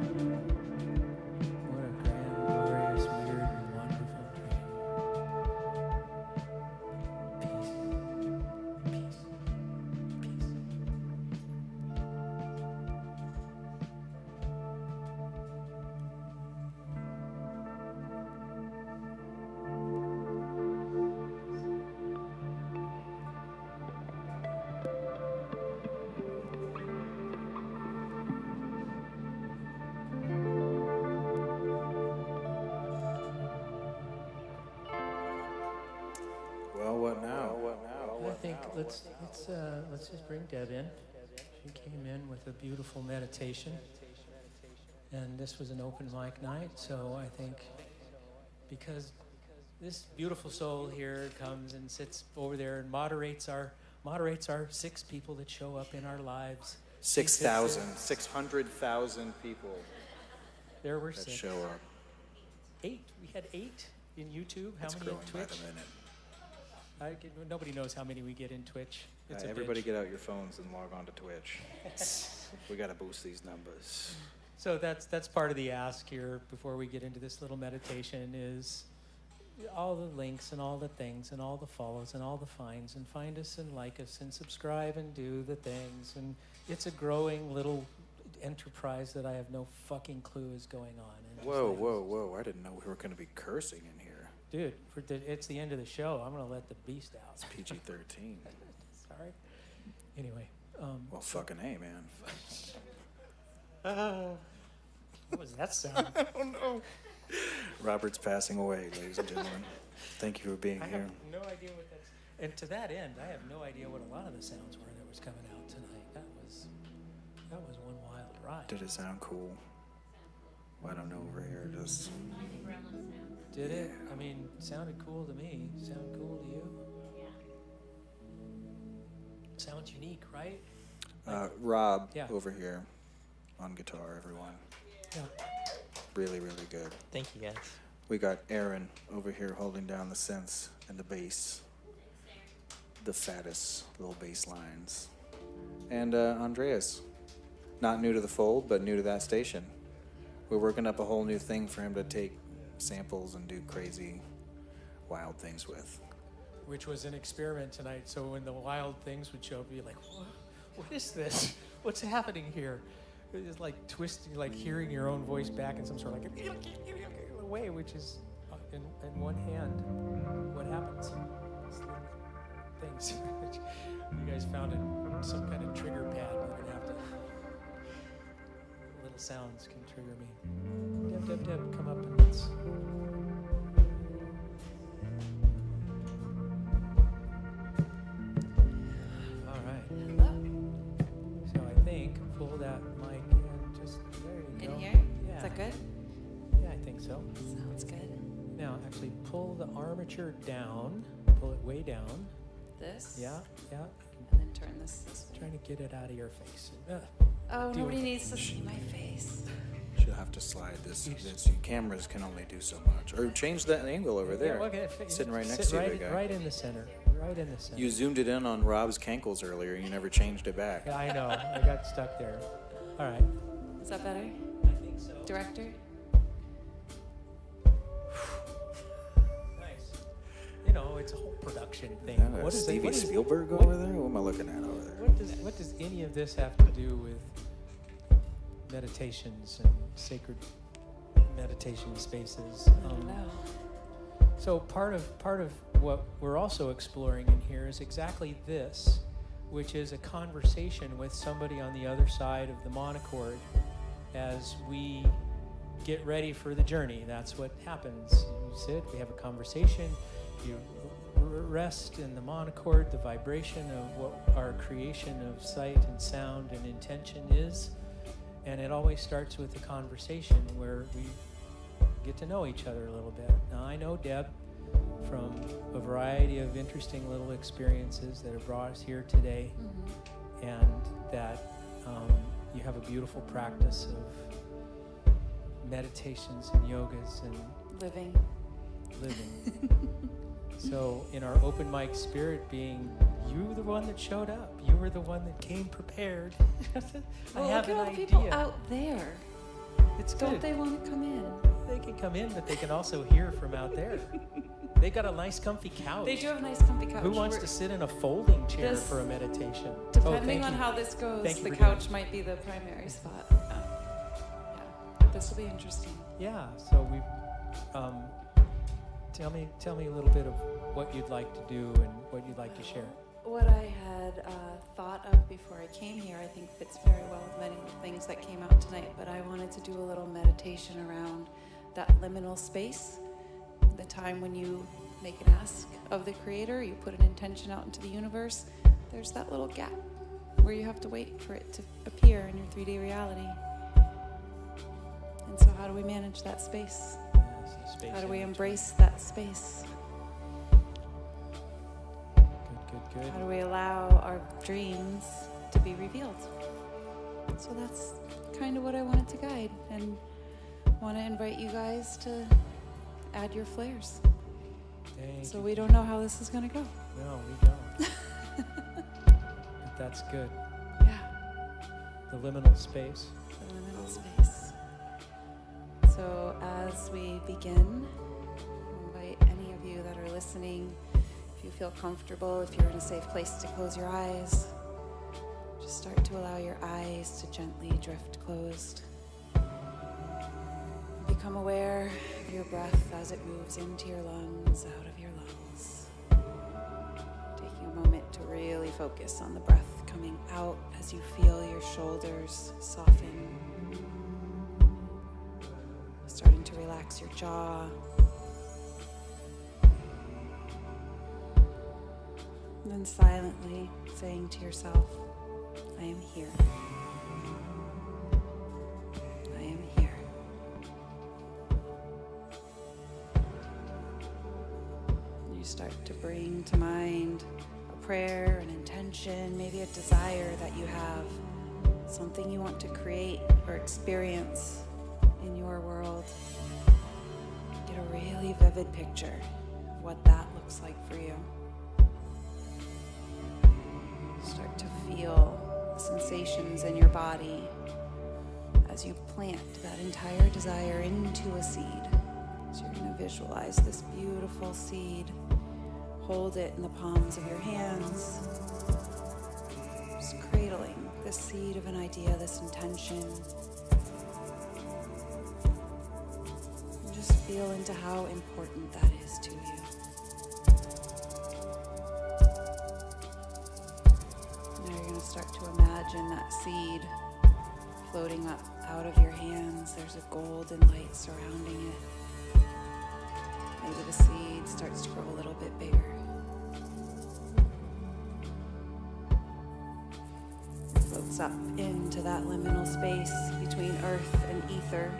Speaker 1: What a grand, glorious, weird, and wonderful dream. Peace. Peace. Peace.
Speaker 4: Well, what now?
Speaker 1: I think let's just bring Deb in. She came in with a beautiful meditation, and this was an open mic night. So I think because this beautiful soul here comes and sits over there and moderates our 6 people that show up in our lives.
Speaker 4: 600,000 people
Speaker 1: There were
Speaker 4: that
Speaker 1: 6.
Speaker 4: show up.
Speaker 1: 8. We had 8 in YouTube. How
Speaker 4: It's
Speaker 1: many in
Speaker 4: growing by
Speaker 1: Twitch?
Speaker 4: the minute.
Speaker 1: Nobody knows how many we get in Twitch. It's a
Speaker 4: Everybody
Speaker 1: bitch.
Speaker 4: get out your phones and log on to Twitch. We got to boost these numbers.
Speaker 1: So that's part of the ask here before we get into this little meditation is all the links and all the things and all the follows and all the finds, and find us and like us and subscribe and do the things. And it's a growing little enterprise that I have no fucking clue is going on. And
Speaker 4: Whoa. I didn't know we were going to be cursing in here.
Speaker 1: Dude, it's the end of the show. I'm going to let the beast out.
Speaker 4: It's PG-13.
Speaker 1: Sorry. Anyway,
Speaker 4: Well, fucking A, man.
Speaker 1: What was that sound?
Speaker 4: I don't know. Robert's passing away, ladies and gentlemen. Thank you for being
Speaker 1: I
Speaker 4: here.
Speaker 1: have no idea what that's. And to that end, I have no idea what a lot of the sounds were that was coming out tonight. That was one wild ride.
Speaker 4: Did it sound cool? Well, I don't know over here. Just
Speaker 1: Did it? I mean, sounded cool to me. Sound cool to you? Sounds unique, right?
Speaker 4: Rob
Speaker 1: Yeah.
Speaker 4: over here on guitar, everyone.
Speaker 1: Yeah.
Speaker 4: Really, really good.
Speaker 10: Thank you, guys.
Speaker 4: We got Aaron over here holding down the synths and the bass. The fattest little bass lines. And Andreas. Not new to the fold, but new to that station. We're working up a whole new thing for him to take samples and do crazy, wild things with.
Speaker 1: Which was an experiment tonight. So when the wild things would show up, you'd be like, what is this? What's happening here? It was like twisting, like hearing your own voice back in some sort of like a way, which is in one hand what happens. It's little things. You guys found some kind of trigger pad. You're gonna have to. Little sounds can trigger me. Deb, come up and let's. All right. So I think pull that mic in just there. You go.
Speaker 11: In here?
Speaker 1: Yeah.
Speaker 11: Is that good?
Speaker 1: Yeah, I think so.
Speaker 11: Sounds good.
Speaker 1: Now, actually, pull the armature down. Pull it way down.
Speaker 11: This?
Speaker 1: Yeah.
Speaker 11: And then turn this way.
Speaker 1: Trying to get it out of your face.
Speaker 11: Oh,
Speaker 1: Deal
Speaker 11: nobody
Speaker 1: with it.
Speaker 11: needs to see my face.
Speaker 4: She'll have to slide this. Cameras can only do so much. Or change that angle over there.
Speaker 1: Yeah, okay,
Speaker 4: Sitting right
Speaker 1: sit
Speaker 4: next to you,
Speaker 1: right,
Speaker 4: big guy.
Speaker 1: right in the center. Right in the center.
Speaker 4: You zoomed it in on Rob's cankles earlier. You never changed it back.
Speaker 1: Yeah, I know. I got stuck there. All right.
Speaker 11: Is that better?
Speaker 1: I think so.
Speaker 11: Director?
Speaker 1: Nice. You know, it's a whole production thing. What is
Speaker 4: Steven
Speaker 1: what is-
Speaker 4: Spielberg
Speaker 1: what-
Speaker 4: over there? What am I looking at over there?
Speaker 1: What does any of this have to do with meditations and sacred meditation spaces?
Speaker 11: No.
Speaker 1: So part of what we're also exploring in here is exactly this, which is a conversation with somebody on the other side of the monochord as we get ready for the journey. That's what happens. You sit, we have a conversation, you rest in the monochord, the vibration of what our creation of sight and sound and intention is. And it always starts with a conversation where we get to know each other a little bit. Now, I know Deb from a variety of interesting little experiences that have brought us here today, and that you have a beautiful practice of meditations and yogas and
Speaker 11: Living.
Speaker 1: So in our open mic spirit being, you were the one that showed up. You were the one that came prepared.
Speaker 11: Well,
Speaker 1: I have
Speaker 11: look
Speaker 1: an
Speaker 11: at all the
Speaker 1: idea.
Speaker 11: people out there.
Speaker 1: It's
Speaker 11: Don't
Speaker 1: good.
Speaker 11: they want to come in?
Speaker 1: They can come in, but they can also hear from out there. They got a nice comfy couch.
Speaker 11: They do have a nice comfy couch.
Speaker 1: Who wants
Speaker 11: We're-
Speaker 1: to sit in a folding chair
Speaker 11: This-
Speaker 1: for a meditation?
Speaker 11: Depending
Speaker 1: thank
Speaker 11: on
Speaker 1: you.
Speaker 11: how this goes,
Speaker 1: Thank you
Speaker 11: the
Speaker 1: for
Speaker 11: couch
Speaker 1: doing-
Speaker 11: might be the primary spot. Yeah. This will be interesting.
Speaker 1: Yeah. So we, tell me a little bit of what you'd like to do and what you'd like to share.
Speaker 11: What I had thought of before I came here, I think fits very well with many of the things that came out tonight, but I wanted to do a little meditation around that liminal space, the time when you make an ask of the Creator, you put an intention out into the universe, there's that little gap where you have to wait for it to appear in your 3D reality. And so how do we manage that space? How do we embrace that space?
Speaker 1: Good.
Speaker 11: How do we allow our dreams to be revealed? So that's kind of what I wanted to guide, and want to invite you guys to add your flares.
Speaker 1: Thank
Speaker 11: So
Speaker 1: you.
Speaker 11: we don't know how this is going to go.
Speaker 1: No, we don't. But that's good.
Speaker 11: Yeah,
Speaker 1: The liminal space.
Speaker 11: the liminal space. So as we begin, I invite any of you that are listening, if you feel comfortable, if you're in a safe place to close your eyes, just start to allow your eyes to gently drift closed. Become aware of your breath as it moves into your lungs, out of your lungs. Taking a moment to really focus on the breath coming out as you feel your shoulders soften. Starting to relax your jaw. And then silently saying to yourself, I am here. I am here. You start to bring to mind a prayer, an intention, maybe a desire that you have, something you want to create or experience in your world. Get a really vivid picture of what that looks like for you. Start to feel the sensations in your body as you plant that entire desire into a seed. So you're going to visualize this beautiful seed. Hold it in the palms of your hands. Just cradling this seed of an idea, this intention. And just feel into how important that is to you. Now you're going to start to imagine that seed floating up out of your hands. There's a golden light surrounding it. Maybe the seed starts to grow a little bit bigger. Floats up into that liminal space between earth and ether.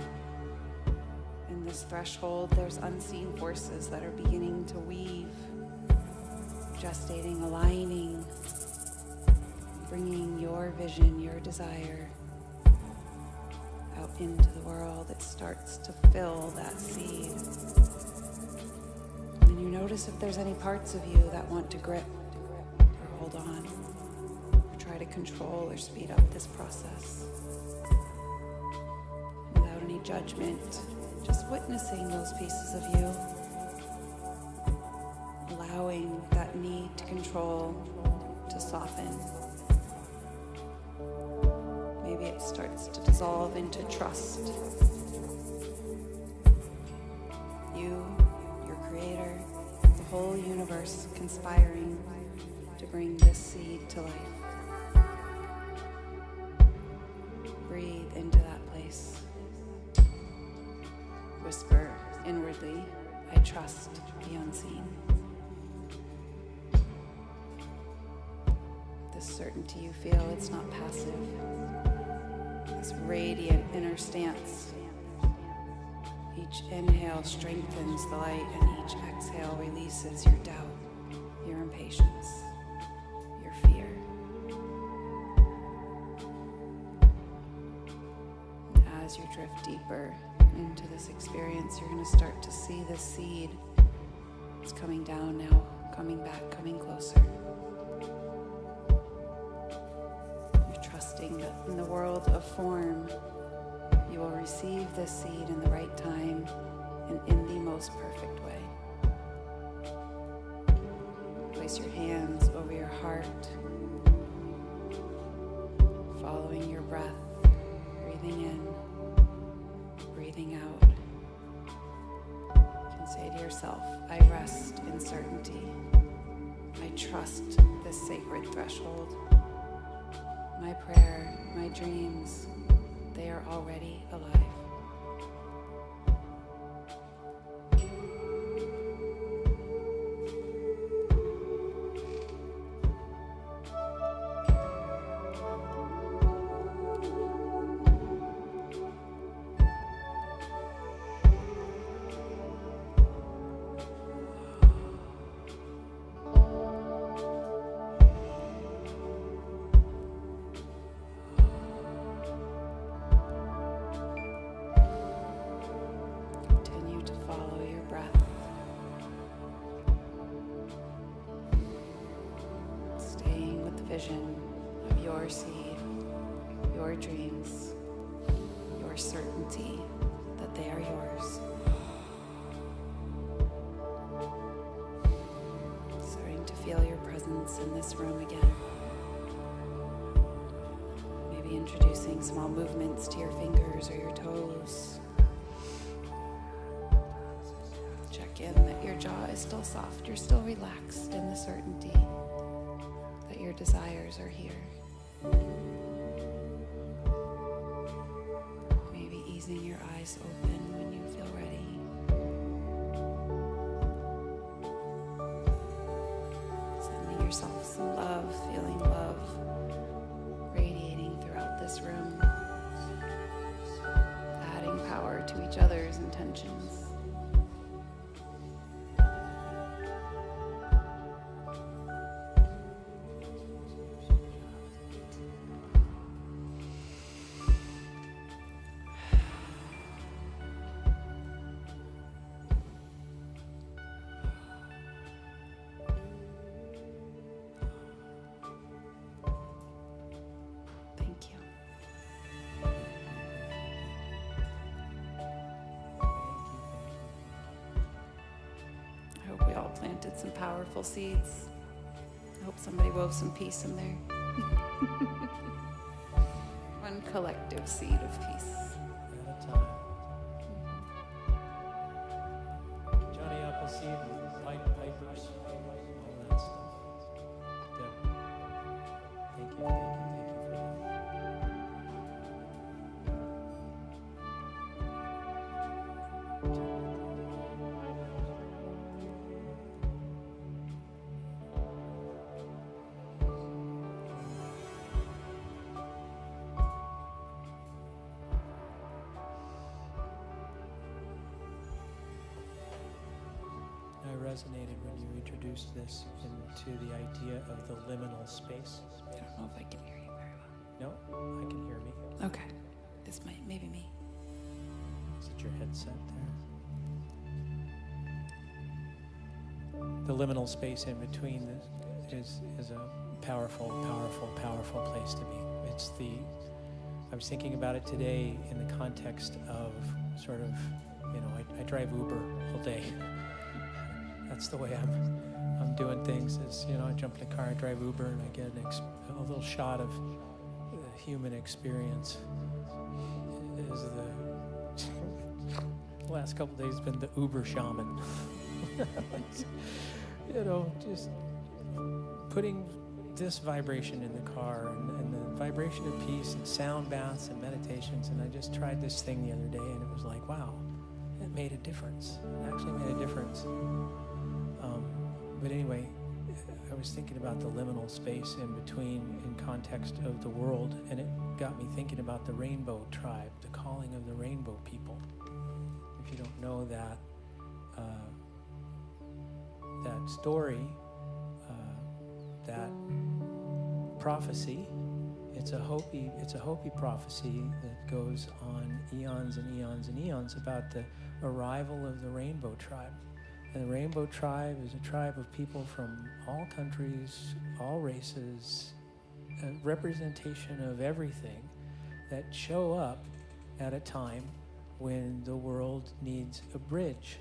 Speaker 11: In this threshold, there's unseen forces that are beginning to weave, gestating, aligning, bringing your vision, your desire out into the world. It starts to fill that seed. And you notice if there's any parts of you that want to grip or hold on or try to control or speed up this process. Without any judgment, just witnessing those pieces of you, allowing that need to control to soften. Maybe it starts to dissolve into trust. You, your creator, the whole universe conspiring to bring this seed to life. Breathe into that place. Whisper inwardly, I trust the unseen. This certainty you feel, it's not passive. This radiant inner stance. Each inhale strengthens the light, and each exhale releases your doubt, your impatience, your fear. As you drift deeper into this experience, you're going to start to see this seed. It's coming down now, coming back, coming closer. Trusting that in the world of form, you will receive this seed in the right time and in the most perfect way. Place your hands over your heart, following your breath, breathing in, breathing out. You can say to yourself, I rest in certainty. I trust this sacred threshold. My prayer, my dreams, they are already alive. Vision of your seed, your dreams, your certainty that they are yours. Starting to feel your presence in this room again. Maybe introducing small movements to your fingers or your toes. Check in that your jaw is still soft, you're still relaxed in the certainty that your desires are here. Maybe easing your eyes open when you feel ready. Sending yourself some love, feeling love radiating throughout this room. Adding power to each other's intentions. Thank you. I hope we all planted some powerful seeds. I hope somebody wove some peace in there. One collective seed of peace.
Speaker 1: At a time. Johnny Appleseed, Pied Pipers, all that stuff. Deb, thank you for that. I resonated when you introduced this into the idea of the liminal space.
Speaker 11: I don't know if I can hear you very
Speaker 1: No, I can hear me.
Speaker 11: well. Okay. This might, maybe me.
Speaker 1: Is it your headset there? The liminal space in between is a powerful, powerful, powerful place to be. It's the, I was thinking about it today in the context of sort of, you know, I drive Uber all day. That's the way I'm doing things is, you know, I jump in a car, I drive Uber, and I get a little shot of the human experience. Is the last couple days been the Uber shaman. You know, just putting this vibration in the car and the vibration of peace and sound baths and meditations. And I just tried this thing the other day, and it was like, wow, it made a difference. It actually made a difference. But anyway, I was thinking about the liminal space in between in context of the world, and it got me thinking about the Rainbow Tribe, the calling of the Rainbow People. If you don't know that that story, that prophecy, it's a Hopi prophecy that goes on eons and eons and eons about the arrival of the Rainbow Tribe. And the Rainbow Tribe is a tribe of people from all countries, all races, a representation of everything that show up at a time when the world needs a bridge.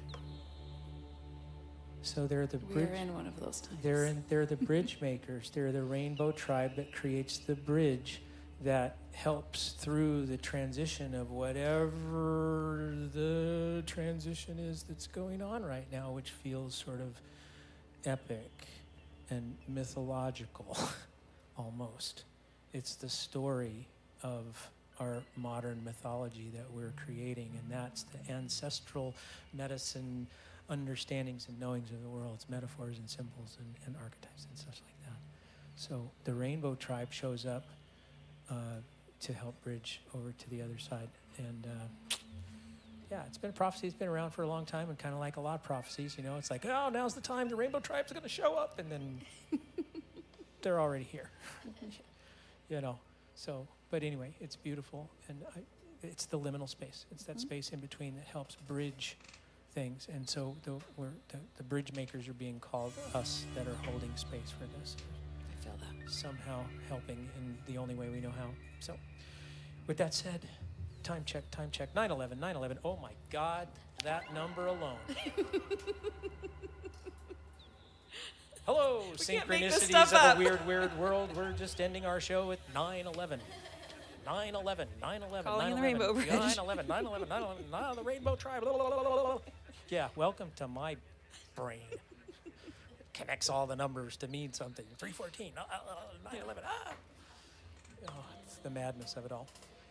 Speaker 1: So they're the bridge.
Speaker 11: We're in one of those times.
Speaker 1: They're the bridge makers. They're the Rainbow Tribe that creates the bridge that helps through the transition of whatever the transition is that's going on right now, which feels sort of epic and mythological, almost. It's the story of our modern mythology that we're creating, and that's the ancestral medicine understandings and knowings of the world. It's metaphors and symbols and archetypes and such like that. So the Rainbow Tribe shows up to help bridge over to the other side. And yeah, it's been a prophecy. It's been around for a long time, and kind of like a lot of prophecies, you know, it's like, oh, now's the time the Rainbow Tribe's going to show up, and then they're already here, you know. So, but anyway, it's beautiful, and it's the liminal space. It's that space in between that helps bridge things. And so the bridge makers are being called us that are holding space for this.
Speaker 11: I feel that.
Speaker 1: Somehow helping in the only way we know how. So, with that said, time check, 9/11. Oh my God, that number alone. Hello,
Speaker 11: can't make this
Speaker 1: synchronicities
Speaker 11: stuff
Speaker 1: of
Speaker 11: up.
Speaker 1: a weird, weird world. We're just ending our show with 9/11. 9/11.
Speaker 11: Calling the Rainbow Bridge.
Speaker 1: 9/11. The Rainbow Tribe. Yeah, welcome to my brain. Connects all the numbers to mean something. 314, 9/11. it's the madness of it all.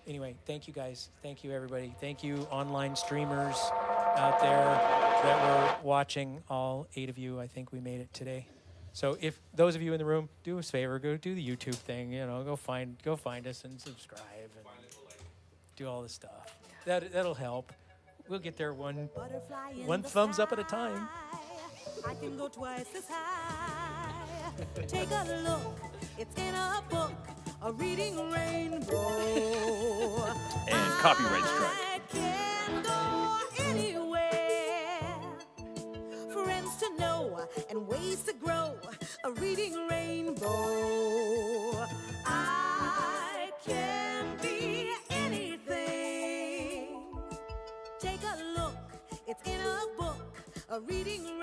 Speaker 1: Anyway, thank you guys. Thank you, everybody. Thank you, online streamers out there that were watching, all 8 of you. I think we made it today. So if those of you in the room, do us a favor, go do the YouTube thing, go find us and subscribe and do all this stuff. That'll help. We'll get there one thumbs up at a time.
Speaker 13: I can go twice as high. Take a look, it's in a book, a reading rainbow.
Speaker 6: And copyright strike.
Speaker 13: I can go anywhere. Friends to know and ways to grow, a reading rainbow. I can be anything. Take a look, it's in a book, a reading